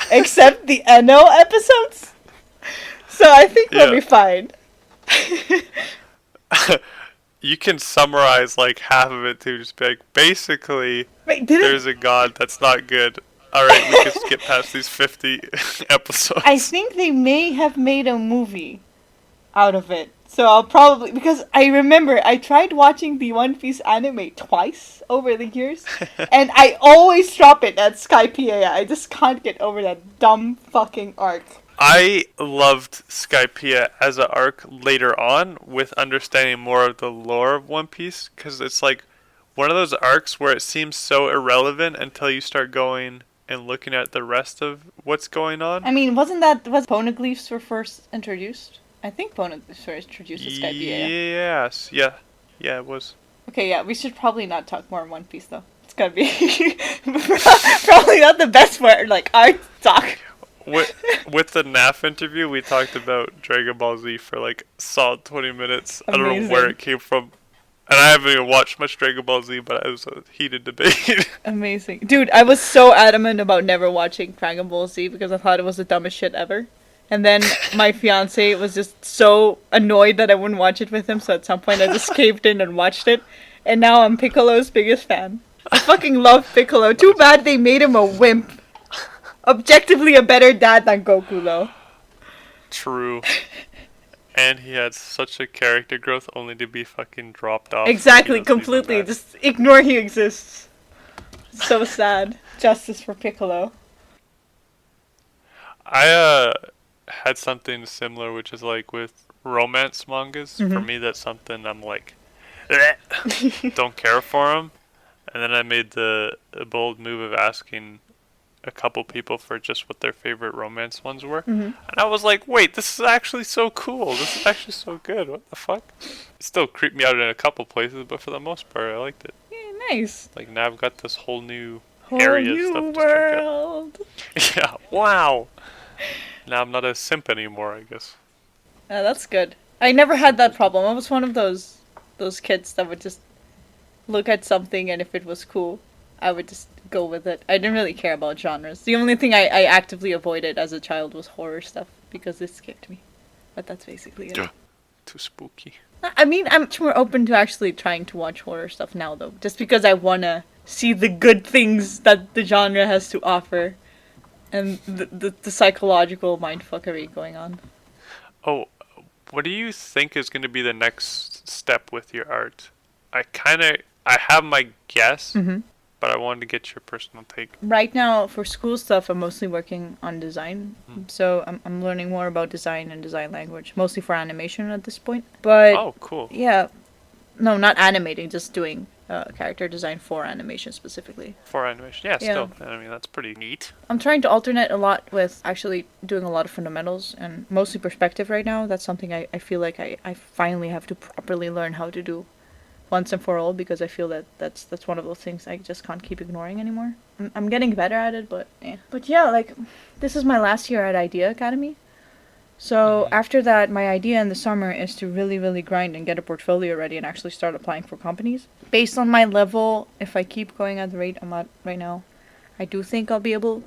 B: except the Eno episodes. So I think we'll be fine.
A: You can summarize like half of it too. Just be like, basically,
B: Wait,
A: there's a god that's not good. Alright, we can skip past these 50 episodes.
B: I think they may have made a movie out of it. So I'll probably, because I remember I tried watching the One Piece anime twice over the years, and I always drop it at Skypiea. I just can't get over that dumb fucking arc.
A: I loved Skypiea as an arc later on with understanding more of the lore of One Piece, because it's like one of those arcs where it seems so irrelevant until you start going and looking at the rest of what's going on.
B: I mean, was Poneglyphs were first introduced? I think Poneglyphs were introduced at Skypiea.
A: Yes, yeah, it was.
B: Okay, yeah, we should probably not talk more One Piece though. It's gonna be probably not the best for like art talk.
A: With the NAF interview, we talked about Dragon Ball Z for like solid 20 minutes.
B: Amazing.
A: I don't know where it came from. And I haven't even watched much Dragon Ball Z, but it was a heated debate.
B: Amazing. Dude, I was so adamant about never watching Dragon Ball Z because I thought it was the dumbest shit ever. And then my fiance was just so annoyed that I wouldn't watch it with him, so at some point I just caved in and watched it. And now I'm Piccolo's biggest fan. I fucking love Piccolo. Too bad they made him a wimp. Objectively a better dad than Goku, though.
A: True. And he had such a character growth only to be fucking dropped off.
B: Exactly, completely. Just ignore he exists. So sad. Justice for Piccolo.
A: I had something similar, which is like with romance mangas.
B: Mm-hmm.
A: For me, that's something I'm like, don't care for them. And then I made the bold move of asking a couple people for just what their favorite romance ones were.
B: Mm-hmm.
A: And I was like, wait, this is actually so cool. This is actually so good. What the fuck? It still creeped me out in a couple places, but for the most part, I liked it.
B: Yeah, nice.
A: Like, now I've got this whole new area
B: new
A: stuff
B: world.
A: to check out. Yeah, wow. Now I'm not a simp anymore, I guess.
B: That's good. I never had that problem. I was one of those kids that would just look at something, and if it was cool, I would just go with it. I didn't really care about genres. The only thing I actively avoided as a child was horror stuff because it scared me. But that's basically it.
A: Too spooky.
B: I mean, I'm much more open to actually trying to watch horror stuff now, though. Just because I want to see the good things that the genre has to offer. And the psychological mindfuckery going on.
A: Oh, what do you think is going to be the next step with your art? I have my guess, but I wanted to get your personal take.
B: Right now, for school stuff, I'm mostly working on design. So I'm learning more about design and design language, mostly for animation at this point. But
A: oh, cool.
B: Yeah, no, not animating, just doing character design for animation specifically.
A: For animation, yeah, still. I mean, that's pretty neat.
B: I'm trying to alternate a lot with actually doing a lot of fundamentals and mostly perspective right now. That's something I feel like I finally have to properly learn how to do once and for all, because I feel that that's one of those things I just can't keep ignoring anymore. I'm getting better at it, but yeah. But yeah, like, this is my last year at Idea Academy. So after that, my idea in the summer is to really, really grind and get a portfolio ready and actually start applying for companies. Based on my level, if I keep going at the rate I'm at right now, I do think I'll be able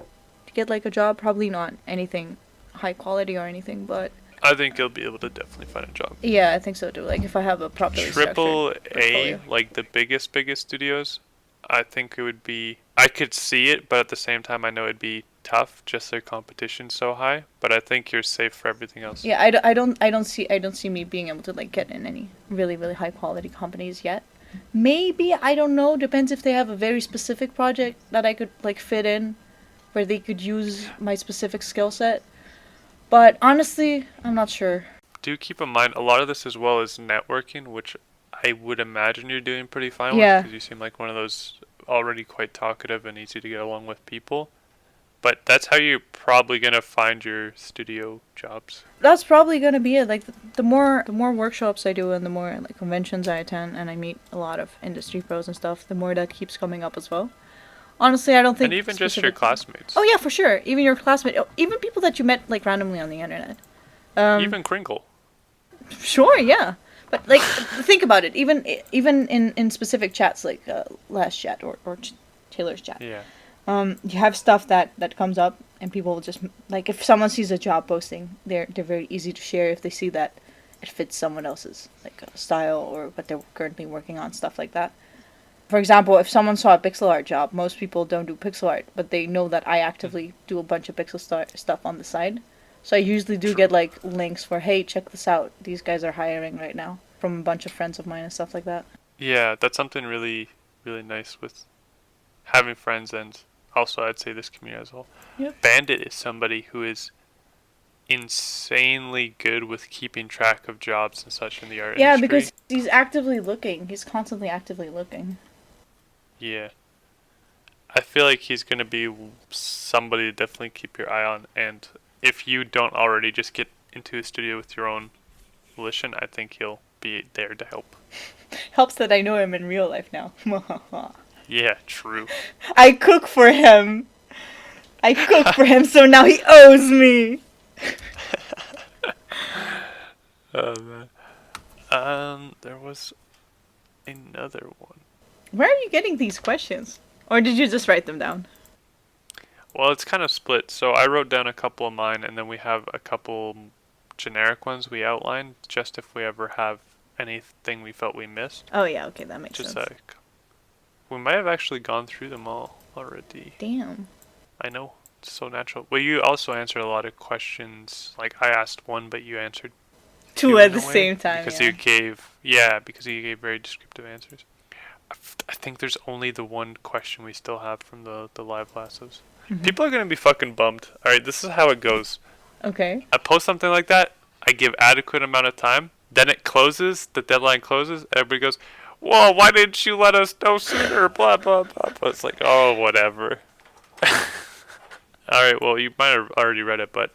B: to get like a job. Probably not anything high quality or anything, but
A: I think you'll be able to definitely find a job.
B: yeah, I think so too. Like if I have a properly structured
A: Triple A,
B: portfolio.
A: like the biggest studios, I think it would be. I could see it, but at the same time, I know it'd be tough. Just their competition's so high. But I think you're safe for everything else.
B: Yeah, I don't see me being able to like get in any really really high quality companies yet. Maybe, I don't know, depends if they have a very specific project that I could like fit in where they could use my specific skill set. But honestly, I'm not sure.
A: Do keep in mind a lot of this as well is networking, which I would imagine you're doing pretty fine with
B: Yeah.
A: because you seem like one of those already quite talkative and easy to get along with people. But that's how you're probably gonna find your studio jobs.
B: That's probably gonna be it. Like the more workshops I do and the more like conventions I attend and I meet a lot of industry pros and stuff, the more that keeps coming up as well. Honestly, I don't think
A: And even just your
B: specific-
A: classmates.
B: Oh yeah, for sure. Even your classmate, even people that you met like randomly on the internet.
A: Even Kringle.
B: Sure, yeah. But like, think about it. Even in specific chats like Last Chat or Taylor's chat,
A: Yeah.
B: you have stuff that comes up, and people will just like if someone sees a job posting, they're very easy to share if they see that it fits someone else's like style or what they're currently working on, stuff like that. For example, if someone saw a pixel art job, most people don't do pixel art, but they know that I actively do a bunch of stuff on the side. So I usually do get like links for, hey, check this out. These guys are hiring right now, from a bunch of friends of mine and stuff like that.
A: Yeah, that's something really, really nice with having friends and also I'd say this community as well.
B: Yep.
A: Bandit is somebody who is insanely good with keeping track of jobs and such in the art
B: Yeah,
A: industry.
B: because he's actively looking. He's constantly actively looking.
A: Yeah. I feel like he's going to be somebody to definitely keep your eye on. And if you don't already just get into a studio with your own volition, I think he'll be there to help.
B: Helps that I know him in real life now.
A: Yeah, true.
B: I cook for him. I cook for him, so now he owes me.
A: Oh, man. There was another one.
B: Where are you getting these questions? Or did you just write them down?
A: Well, it's kind of split. So I wrote down a couple of mine, and then we have a couple generic ones we outlined, just if we ever have anything we felt we missed.
B: Oh yeah, okay, that makes
A: Just
B: sense.
A: like we might have actually gone through them all already.
B: Damn.
A: I know, it's so natural. Well, you also answered a lot of questions. Like I asked one, but you answered
B: Two
A: in
B: at
A: a
B: the
A: way,
B: same time.
A: because
B: Yeah.
A: because you gave very descriptive answers. I think there's only the one question we still have from the live classes.
B: Mhm.
A: People are gonna be fucking bummed. All right, this is how it goes.
B: Okay.
A: I post something like that. I give adequate amount of time. Then it closes. The deadline closes. Everybody goes, "Whoa, why didn't you let us know sooner?" Blah blah blah. But it's like, oh, whatever. All right. Well, you might have already read it, but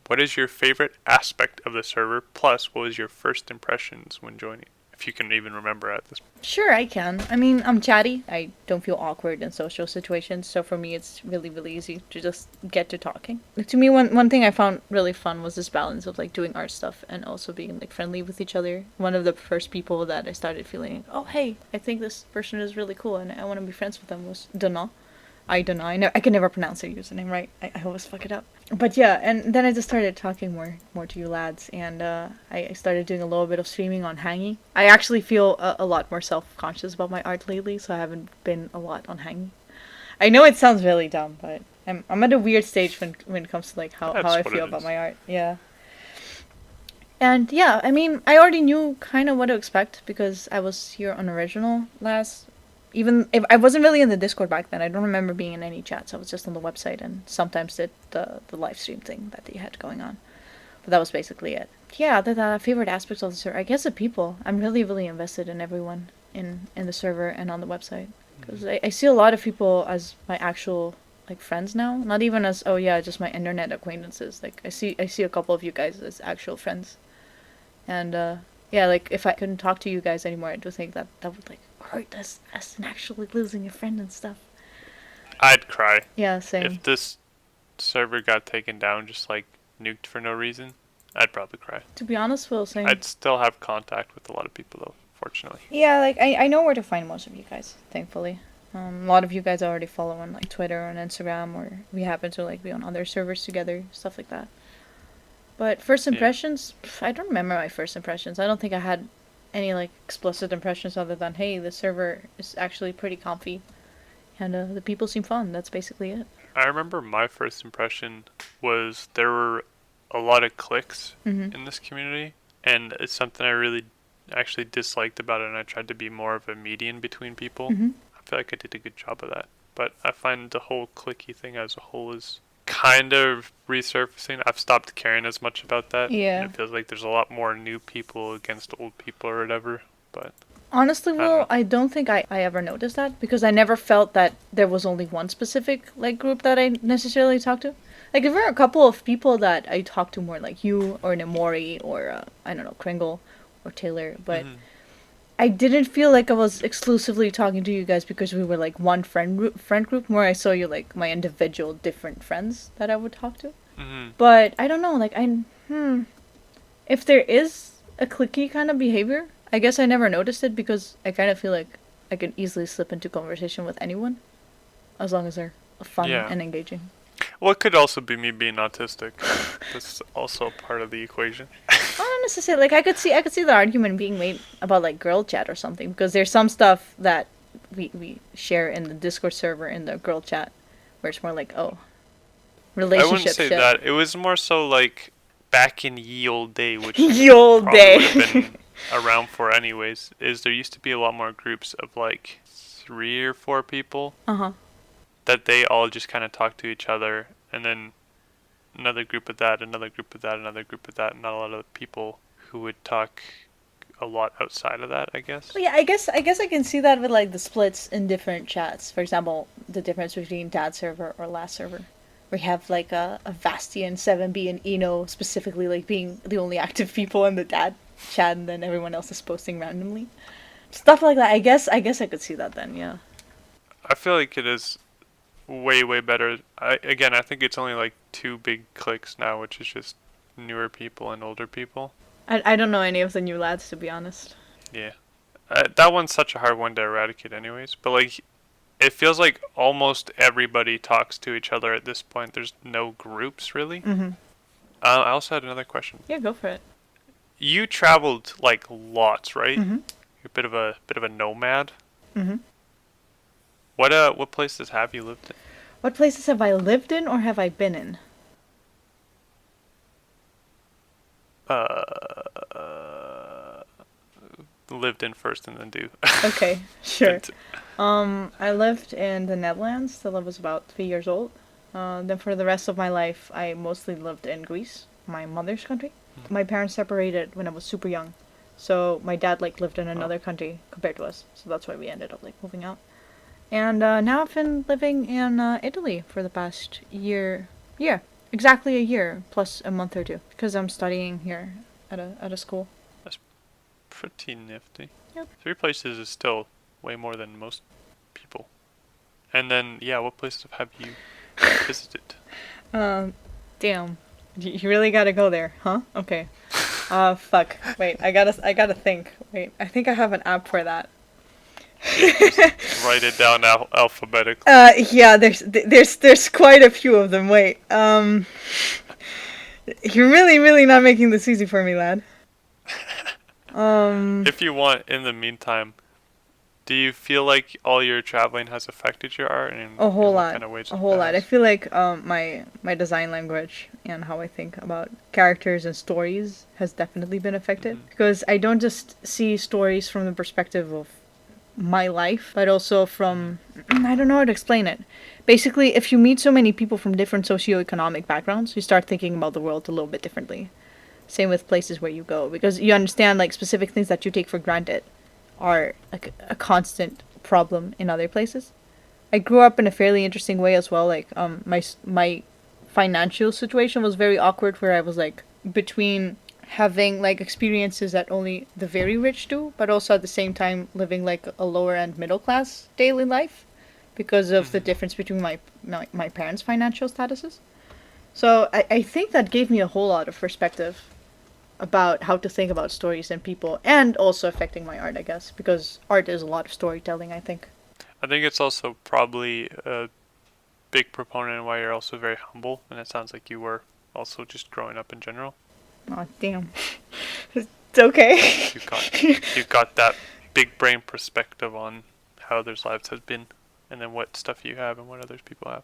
A: what is your favorite aspect of the server? Plus, what was your first impressions when joining? If you can even remember at this.
B: Sure, I can. I mean, I'm chatty. I don't feel awkward in social situations, so for me, it's really, really easy to just get to talking. To me, one thing I found really fun was this balance of like doing art stuff and also being like friendly with each other. One of the first people that I started feeling, oh hey, I think this person is really cool and I want to be friends with them was Donna. I don't know. I can never pronounce her username right. I always fuck it up. But yeah, and then I just started talking more to you lads, and I started doing a little bit of streaming on Hangy. I actually feel a lot more self-conscious about my art lately, so I haven't been a lot on Hangy. I know it sounds really dumb, but I'm at a weird stage when it comes to like how
A: That's
B: I
A: what
B: feel
A: it
B: about
A: is.
B: my art. Yeah. And yeah, I mean, I already knew kind of what to expect because I was here on Original last. Even if I wasn't really in the Discord back then, I don't remember being in any chats. I was just on the website and sometimes did the live stream thing that they had going on. But that was basically it. Yeah, the favorite aspects of the server, I guess the people. I'm really, really invested in everyone in the server and on the website. Because I see a lot of people as my actual like friends now. Not even as, oh yeah, just my internet acquaintances. Like I see a couple of you guys as actual friends. And yeah, like if I couldn't talk to you guys anymore, I do think that would like hurt us in actually losing a friend and stuff.
A: I'd cry
B: Yeah, same.
A: if this server got taken down, just like nuked for no reason. I'd probably cry.
B: To be honest, Will, same.
A: I'd still have contact with a lot of people though, fortunately.
B: Yeah, like I know where to find most of you guys, thankfully. A lot of you guys already follow on like Twitter and Instagram, or we happen to like be on other servers together, stuff like that. But first
A: Yeah.
B: impressions, I don't remember my first impressions. I don't think I had any like explicit impressions other than, hey, the server is actually pretty comfy, and the people seem fun. That's basically it.
A: I remember my first impression was there were a lot of cliques
B: Mm-hmm.
A: in this community, and it's something I really actually disliked about it, and I tried to be more of a median between people.
B: Mm-hmm.
A: I feel like I did a good job of that. But I find the whole clicky thing as a whole is kind of resurfacing. I've stopped caring as much about that.
B: Yeah.
A: And it feels like there's a lot more new people against old people or whatever. But
B: Honestly,
A: I don't
B: Will,
A: know.
B: I don't think I ever noticed that because I never felt that there was only one specific like group that I necessarily talked to. Like there were a couple of people that I talked to more, like you or Nemori or I don't know, Kringle or Taylor, but
A: Hmm.
B: I didn't feel like I was exclusively talking to you guys because we were like one friend group. More I saw you like my individual different friends that I would talk to.
A: Hmm.
B: But I don't know, like if there is a cliquey kind of behavior, I guess I never noticed it because I kind of feel like I can easily slip into conversation with anyone as long as they're fun
A: Yeah.
B: and engaging.
A: Well, it could also be me being autistic. That's also part of the equation.
B: Not necessarily. Like I could see the argument being made about like girl chat or something because there's some stuff that we share in the Discord server in the girl chat where it's more like
A: I wouldn't
B: relationship
A: say
B: shit.
A: that. It was more so like back in ye old day, which I
B: Ye old
A: probably would have
B: day.
A: been around for anyways, is there used to be a lot more groups of like 3 or 4 people
B: Uh huh.
A: that they all just kind of talk to each other, and then another group of that, another group of that, another group of that, and not a lot of people who would talk a lot outside of that, I guess.
B: Yeah, I guess I can see that with like the splits in different chats. For example, the difference between dad server or last server. We have like a Vastian, 7B, and Eno specifically like being the only active people in the dad chat, and then everyone else is posting randomly. Stuff like that. I guess I could see that then. Yeah.
A: I feel like it is way, way better. I think it's only like 2 big cliques now, which is just newer people and older people.
B: I don't know any of the new lads to be honest.
A: Yeah. That one's such a hard one to eradicate, anyways. But like, it feels like almost everybody talks to each other at this point. There's no groups really.
B: Mhm.
A: I also had another question.
B: Yeah, go for it.
A: You traveled like lots, right?
B: Mhm.
A: You're a bit of a nomad.
B: Mhm.
A: What places have you lived in?
B: What places have I lived in or have I been in?
A: Uh, lived in first and then do.
B: Okay, sure.
A: Did-
B: I lived in the Netherlands till I was about 3 years old. Then for the rest of my life, I mostly lived in Greece, my mother's country. My parents separated when I was super young, so my dad like lived in another country compared to us. So that's why we ended up like moving out. And now I've been living in Italy for the past year. Yeah, exactly a year plus a month or two because I'm studying here at a school.
A: Pretty nifty.
B: Yep.
A: 3 places is still way more than most people. And then, yeah, what places have you visited?
B: Damn. You really gotta go there, huh? Okay. Fuck. Wait, I gotta think. Wait, I think I have an app for that.
A: Write it down alphabetically.
B: Yeah, there's quite a few of them. Wait, you're really not making this easy for me, lad.
A: If you want, in the meantime, do you feel like all your traveling has affected your art, and
B: A whole
A: in what
B: lot,
A: kind of ways
B: a
A: it
B: whole lot. I
A: has?
B: feel like my design language and how I think about characters and stories has definitely been affected
A: Mhm.
B: because I don't just see stories from the perspective of my life, but also from I don't know how to explain it. Basically, if you meet so many people from different socioeconomic backgrounds, you start thinking about the world a little bit differently. Same with places where you go because you understand like specific things that you take for granted are like a constant problem in other places. I grew up in a fairly interesting way as well. Like my financial situation was very awkward where I was like between having like experiences that only the very rich do, but also at the same time living like a lower end middle class daily life because of the
A: Mhm.
B: difference between my parents' financial statuses. So I think that gave me a whole lot of perspective about how to think about stories and people and also affecting my art, I guess, because art is a lot of storytelling, I think.
A: I think it's also probably a big proponent in why you're also very humble, and it sounds like you were also just growing up in general.
B: Oh, damn. It's okay.
A: You got you got that big brain perspective on how others' lives have been, and then what stuff you have and what others people have.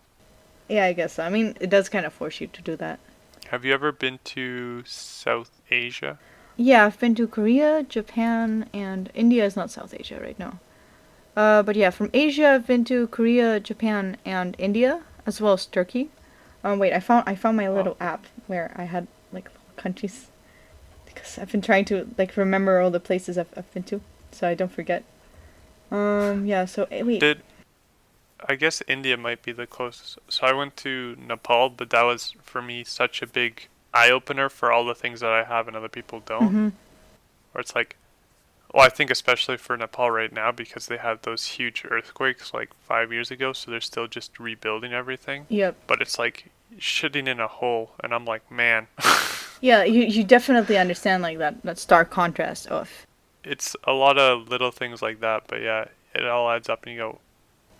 B: Yeah, I guess so. I mean, it does kind of force you to do that.
A: Have you ever been to South Asia?
B: Yeah, I've been to Korea, Japan, and India is not South Asia right now. But yeah, from Asia, I've been to Korea, Japan, and India, as well as Turkey. Wait, I found my little app where I had like countries because I've been trying to like remember all the places I've been to, so I don't forget. Yeah. So wait.
A: Did I guess India might be the closest. So I went to Nepal, but that was for me such a big eye opener for all the things that I have and other people don't.
B: Mm-hmm.
A: Where it's like, well, I think especially for Nepal right now because they had those huge earthquakes like 5 years ago, so they're still just rebuilding everything.
B: Yep.
A: But it's like shitting in a hole, and I'm like, man,
B: Yeah, you definitely understand like that stark contrast of
A: it's a lot of little things like that. But yeah, it all adds up, and you go,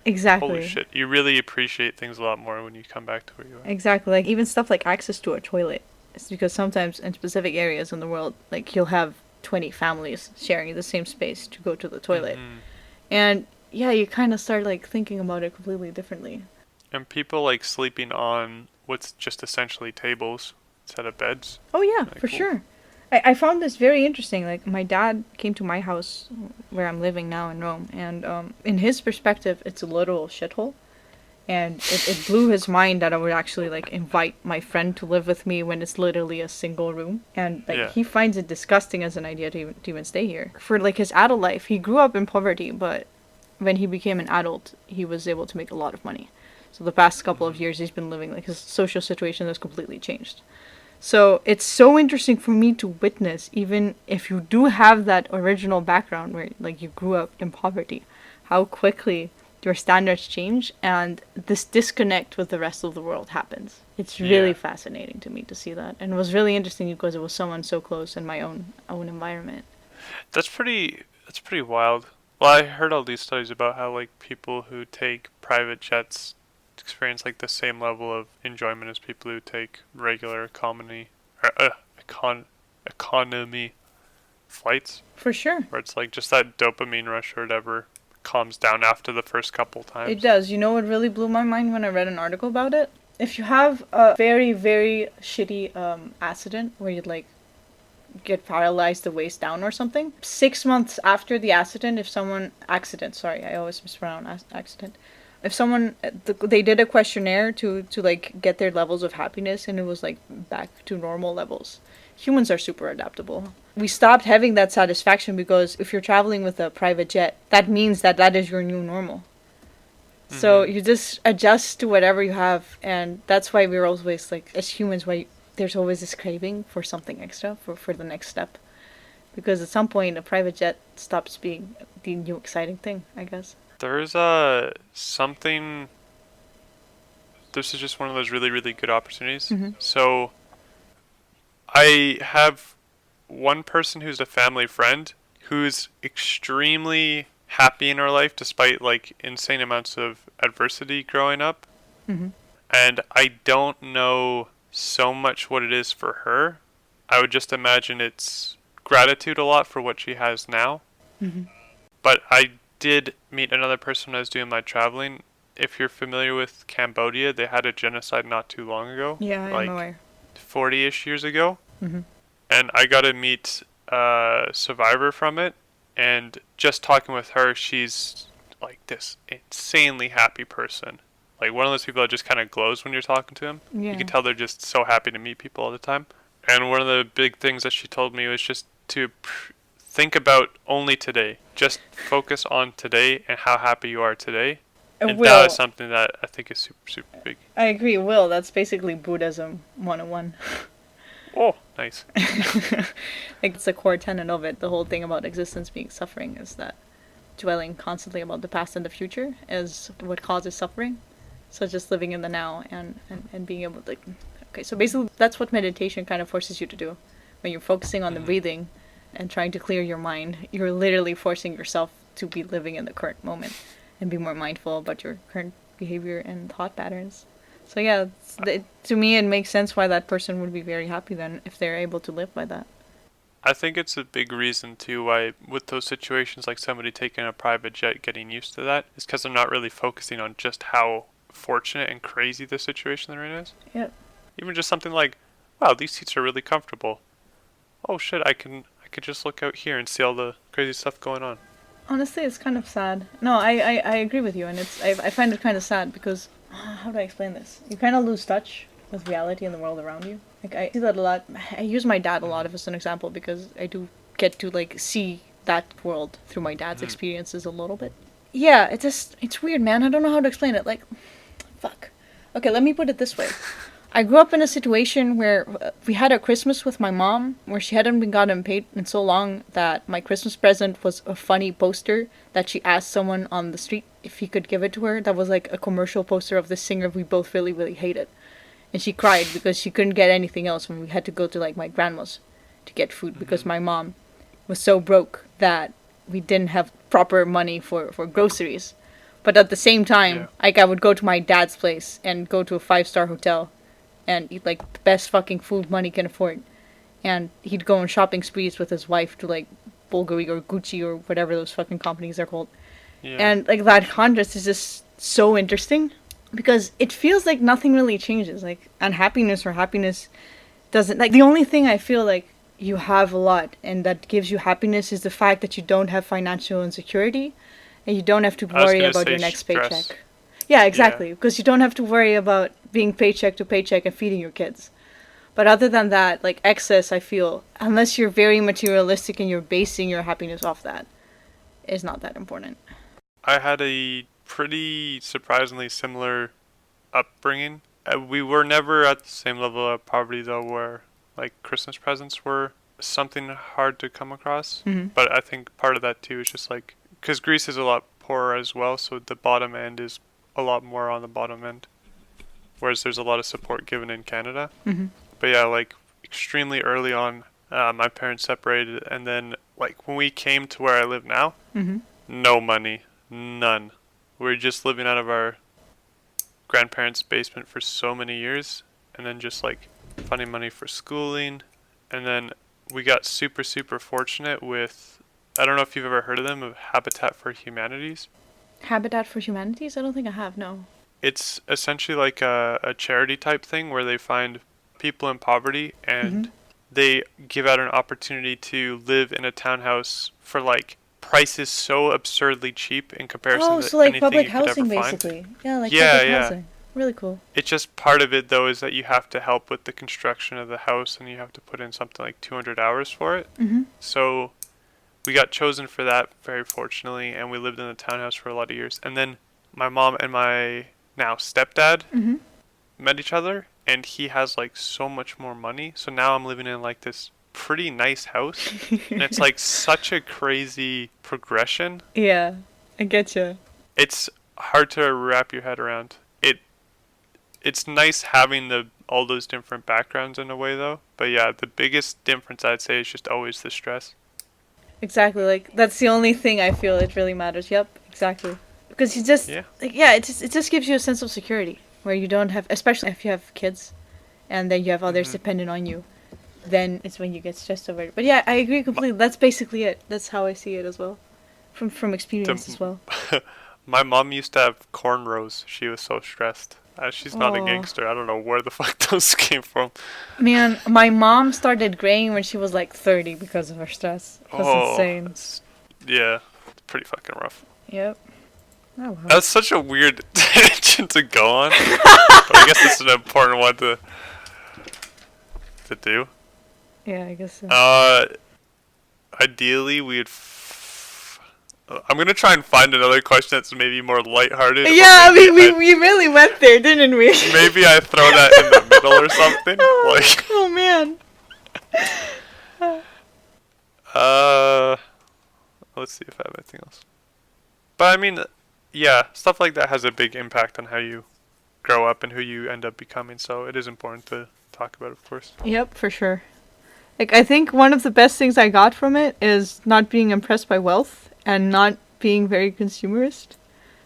A: holy
B: exactly.
A: shit, you really appreciate things a lot more when you come back to where you are.
B: Exactly. Like even stuff like access to a toilet. It's because sometimes in specific areas in the world, like you'll have 20 families sharing the same space to go to the toilet.
A: Hmm.
B: And yeah, you kind of start like thinking about it completely differently.
A: And people like sleeping on what's just essentially tables instead of beds.
B: Oh yeah,
A: Really
B: for
A: cool.
B: sure. I found this very interesting. Like my dad came to my house where I'm living now in Rome, and in his perspective, it's a literal shithole. And it blew his mind that I would actually like invite my friend to live with me when it's literally a single room. And like
A: Yeah.
B: he finds it disgusting as an idea to even stay here. For like his adult life, he grew up in poverty, but when he became an adult, he was able to make a lot of money. So the past couple of
A: Hmm.
B: years he's been living like his social situation has completely changed. So it's so interesting for me to witness, even if you do have that original background where like you grew up in poverty, how quickly your standards change and this disconnect with the rest of the world happens. It's really
A: Yeah.
B: fascinating to me to see that, and it was really interesting because it was someone so close in my own environment.
A: That's pretty wild. Well, I heard all these studies about how like people who take private jets experience like the same level of enjoyment as people who take regular economy flights,
B: For sure.
A: where it's like just that dopamine rush or whatever calms down after the first couple
B: It
A: times.
B: does. You know what really blew my mind when I read an article about it? If you have a very, very shitty accident where you like get paralyzed the waist down or something, 6 months after the accident, if someone accident, sorry, I always mispronounce accident. If someone they did a questionnaire to like get their levels of happiness and it was like back to normal levels. Humans are super adaptable. We stopped having that satisfaction because if you're traveling with a private jet, that means that that is your new normal. So
A: Hmm.
B: you just adjust to whatever you have, and that's why we're always like, as humans, why there's always this craving for something extra for the next step. Because at some point, a private jet stops being the new exciting thing, I guess.
A: There's something. This is just one of those really really good opportunities.
B: Hmm.
A: So I have one person who's a family friend who's extremely happy in her life despite like insane amounts of adversity growing up.
B: Hmm.
A: And I don't know so much what it is for her. I would just imagine it's gratitude a lot for what she has now.
B: Hmm.
A: But I did meet another person when I was doing my traveling. If you're familiar with Cambodia, they had a genocide not too long ago,
B: Yeah, I am
A: like
B: aware.
A: 40-ish years ago.
B: Hmm.
A: And I got to meet a survivor from it. And just talking with her, she's like this insanely happy person. Like one of those people that just kind of glows when you're talking to them. You
B: Yeah.
A: can tell they're just so happy to meet people all the time. And one of the big things that she told me was just to think about only today. Just focus on today and how happy you are today. And that is
B: Will,
A: something that I think is super, super big.
B: I agree, Will, that's basically Buddhism 101.
A: Oh, nice.
B: Like, it's a core tenet of it. The whole thing about existence being suffering is that dwelling constantly about the past and the future is what causes suffering. So just living in the now and being able to, okay, so basically that's what meditation kind of forces you to do. When you're focusing on the
A: Hmm.
B: breathing and trying to clear your mind, you're literally forcing yourself to be living in the current moment. and be more mindful about your current behavior and thought patterns. So yeah, to me it makes sense why that person would be very happy then if they're able to live by that.
A: I think it's a big reason too why with those situations like somebody taking a private jet getting used to that is because they're not really focusing on just how fortunate and crazy the situation they're in is.
B: Yep.
A: Even just something like, wow, these seats are really comfortable. Oh shit, I could just look out here and see all the crazy stuff going on.
B: Honestly, it's kind of sad. No, I agree with you, and I find it kind of sad because how do I explain this? You kind of lose touch with reality and the world around you. Like I see that a lot. I use my dad a lot as an example because I do get to like see that world through my dad's experiences a little bit. Yeah, it's weird, man. I don't know how to explain it. Like, fuck. Okay, let me put it this way. I grew up in a situation where we had a Christmas with my mom where she hadn't been gotten paid in so long that my Christmas present was a funny poster that she asked someone on the street if he could give it to her. That was like a commercial poster of the singer we both really, really hated. And she cried because she couldn't get anything else when we had to go to like my grandma's to get food because my mom was so broke that we didn't have proper money for groceries. But at the same time, like I would go to my dad's place and go to a 5-star hotel and eat like the best fucking food money can afford. And he'd go on shopping sprees with his wife to like Bulgari or Gucci or whatever those fucking companies are called. Yeah. And like that contrast is just so interesting because it feels like nothing really changes. Like unhappiness or happiness doesn't, like the only thing I feel like you have a lot and that gives you happiness is the fact that you don't have financial insecurity and you don't have to worry about your next paycheck. Yeah, exactly. Because you don't have to worry about being paycheck to paycheck and feeding your kids. But other than that, like excess, I feel, unless you're very materialistic and you're basing your happiness off that, is not that important.
A: I had a pretty surprisingly similar upbringing. We were never at the same level of poverty though, where like Christmas presents were something hard to come across. Mm-hmm. But I think part of that too is just like, because Greece is a lot poorer as well, so the bottom end is a lot more on the bottom end, whereas there's a lot of support given in Canada. Mm-hmm. But yeah, like extremely early on, my parents separated, and then like when we came to where I live now, no money, none. We were just living out of our grandparents' basement for so many years, and then just like finding money for schooling, and then we got super fortunate with, I don't know if you've ever heard of them, of Habitat for Humanities.
B: Habitat for Humanities? I don't think I have, no.
A: It's essentially like a charity type thing where they find people in poverty and they give out an opportunity to live in a townhouse for like prices so absurdly cheap in comparison to
B: like
A: anything
B: public
A: you could
B: housing
A: ever
B: basically.
A: find.
B: Yeah, like public housing. Really cool.
A: It's just part of it though is that you have to help with the construction of the house and you have to put in something like 200 hours for it. So we got chosen for that very fortunately, and we lived in the townhouse for a lot of years. And then my mom and my now stepdad met each other, and he has like so much more money. So now I'm living in like this pretty nice house, and it's like such a crazy progression.
B: Yeah, I get you.
A: It's hard to wrap your head around. It's nice having all those different backgrounds in a way though. But yeah, the biggest difference I'd say is just always the stress.
B: Exactly, like that's the only thing I feel it really matters. Yep, exactly. Because you just it just gives you a sense of security where you don't have, especially if you have kids and then you have others dependent on you, then it's when you get stressed over it. But yeah, I agree completely. That's basically it. That's how I see it as well. From experience as well.
A: My mom used to have cornrows. She was so stressed. She's not a gangster. I don't know where the fuck those came from.
B: Man, my mom started graying when she was like 30 because of her stress. That's insane.
A: Yeah, it's pretty fucking rough.
B: Yep. Oh, wow.
A: That's such a weird tangent to go on. But I guess it's an important one to do.
B: Yeah, I guess so.
A: Ideally, I'm going to try and find another question that's maybe more lighthearted.
B: Yeah, we really went there, didn't we?
A: Maybe I throw that in the middle or something.
B: Oh, man.
A: Let's see if I have anything else. But I mean, yeah, stuff like that has a big impact on how you grow up and who you end up becoming. So it is important to talk about, of course.
B: Yep, for sure. Like, I think one of the best things I got from it is not being impressed by wealth and not being very consumerist.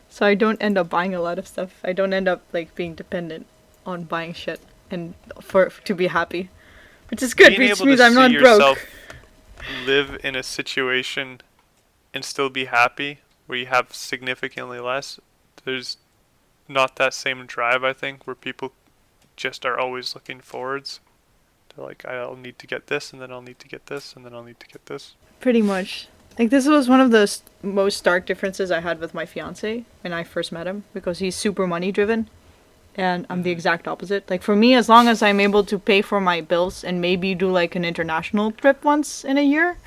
B: So I don't end up buying a lot of stuff. I don't end up like being dependent on buying shit and for to be happy, which is good,
A: Being
B: which
A: able to
B: means I'm
A: see
B: not broke.
A: yourself live in a situation and still be happy where you have significantly less, there's not that same drive, I think, where people just are always looking forwards. They're like, I'll need to get this, and then I'll need to get this, and then I'll need to get this.
B: Pretty much. Like this was one of the most stark differences I had with my fiance when I first met him because he's super money driven and I'm the exact opposite. Like for me, as long as I'm able to pay for my bills and maybe do like an international trip once in a year,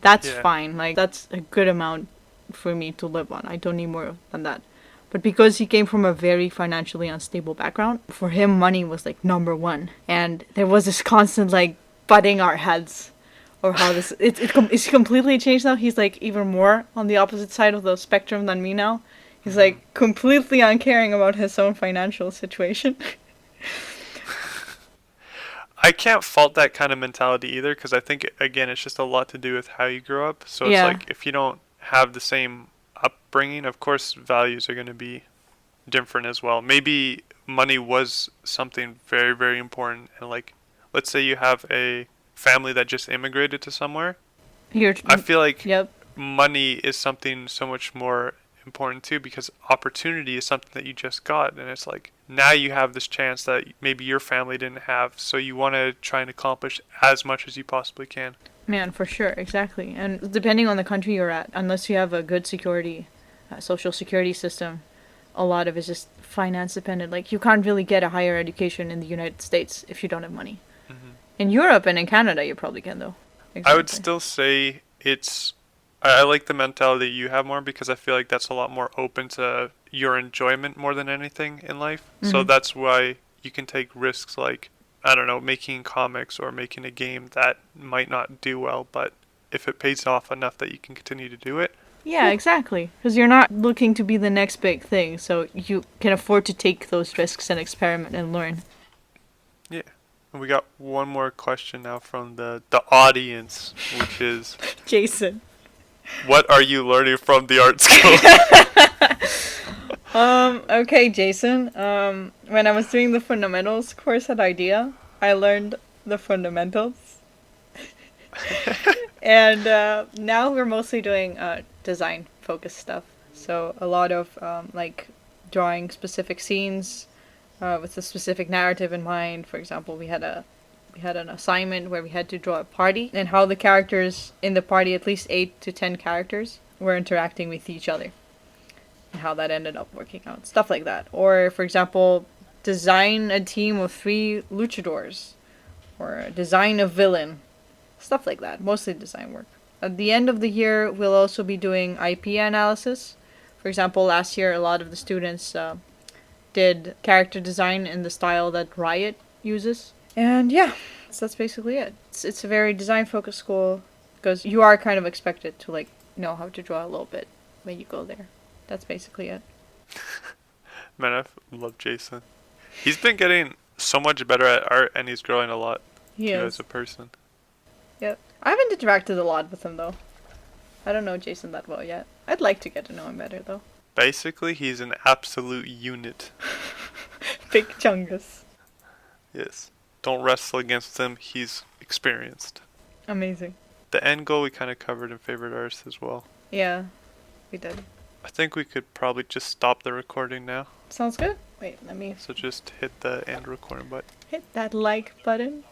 B: that's
A: Yeah.
B: fine. Like that's a good amount for me to live on. I don't need more than that. But because he came from a very financially unstable background, for him money was like number one. And there was this constant like butting our heads or how this it's completely changed now. He's like even more on the opposite side of the spectrum than me now. He's like completely uncaring about his own financial situation.
A: I can't fault that kind of mentality either because I think, again, it's just a lot to do with how you grow up. So it's
B: Yeah.
A: like if you don't have the same upbringing, of course, values are going to be different as well. Maybe money was something very, very important. And like, let's say you have a family that just immigrated to somewhere.
B: Here.
A: I feel like
B: Yep.
A: money is something so much more important too because opportunity is something that you just got and it's like now you have this chance that maybe your family didn't have so you want to try and accomplish as much as you possibly can.
B: Man, for sure, exactly. And depending on the country you're at, unless you have a good social security system, a lot of it's just finance dependent. Like you can't really get a higher education in the United States if you don't have money.
A: Hmm.
B: In Europe and in Canada, you probably can though.
A: I would
B: Exactly.
A: still say I like the mentality you have more because I feel like that's a lot more open to your enjoyment more than anything in life. So
B: Mhm.
A: that's why you can take risks like, I don't know, making comics or making a game that might not do well, but if it pays off enough that you can continue to do it.
B: Yeah,
A: Whew.
B: exactly. Because you're not looking to be the next big thing, so you can afford to take those risks and experiment and learn.
A: Yeah. And we got one more question now from the audience, which is,
B: Jason.
A: what are you learning from the art school?
B: Okay, Jason. When I was doing the fundamentals course at IDEA, I learned the fundamentals. And now we're mostly doing design focused stuff. So a lot of like drawing specific scenes with a specific narrative in mind. For example, we had an assignment where we had to draw a party and how the characters in the party, at least 8 to 10 characters, were interacting with each other and how that ended up working out. Stuff like that. Or for example, design a team of 3 luchadors or design a villain. Stuff like that. Mostly design work. At the end of the year, we'll also be doing IP analysis. For example, last year a lot of the students did character design in the style that Riot uses. And yeah, so that's basically it. It's a very design focused school because you are kind of expected to like know how to draw a little bit when you go there. That's basically it.
A: Man, I love Jason. He's been getting so much better at art and he's growing a lot
B: He
A: too as
B: is.
A: a person.
B: Yep. I haven't interacted a lot with him though. I don't know Jason that well yet. I'd like to get to know him better though.
A: Basically, he's an absolute unit.
B: Big chungus.
A: Yes. Don't wrestle against him, he's experienced.
B: Amazing.
A: The end goal we kind of covered in favorite artists as well.
B: Yeah, we did.
A: I think we could probably just stop the recording now.
B: Sounds good. Wait, let me
A: So just hit the end recording button.
B: hit that like button.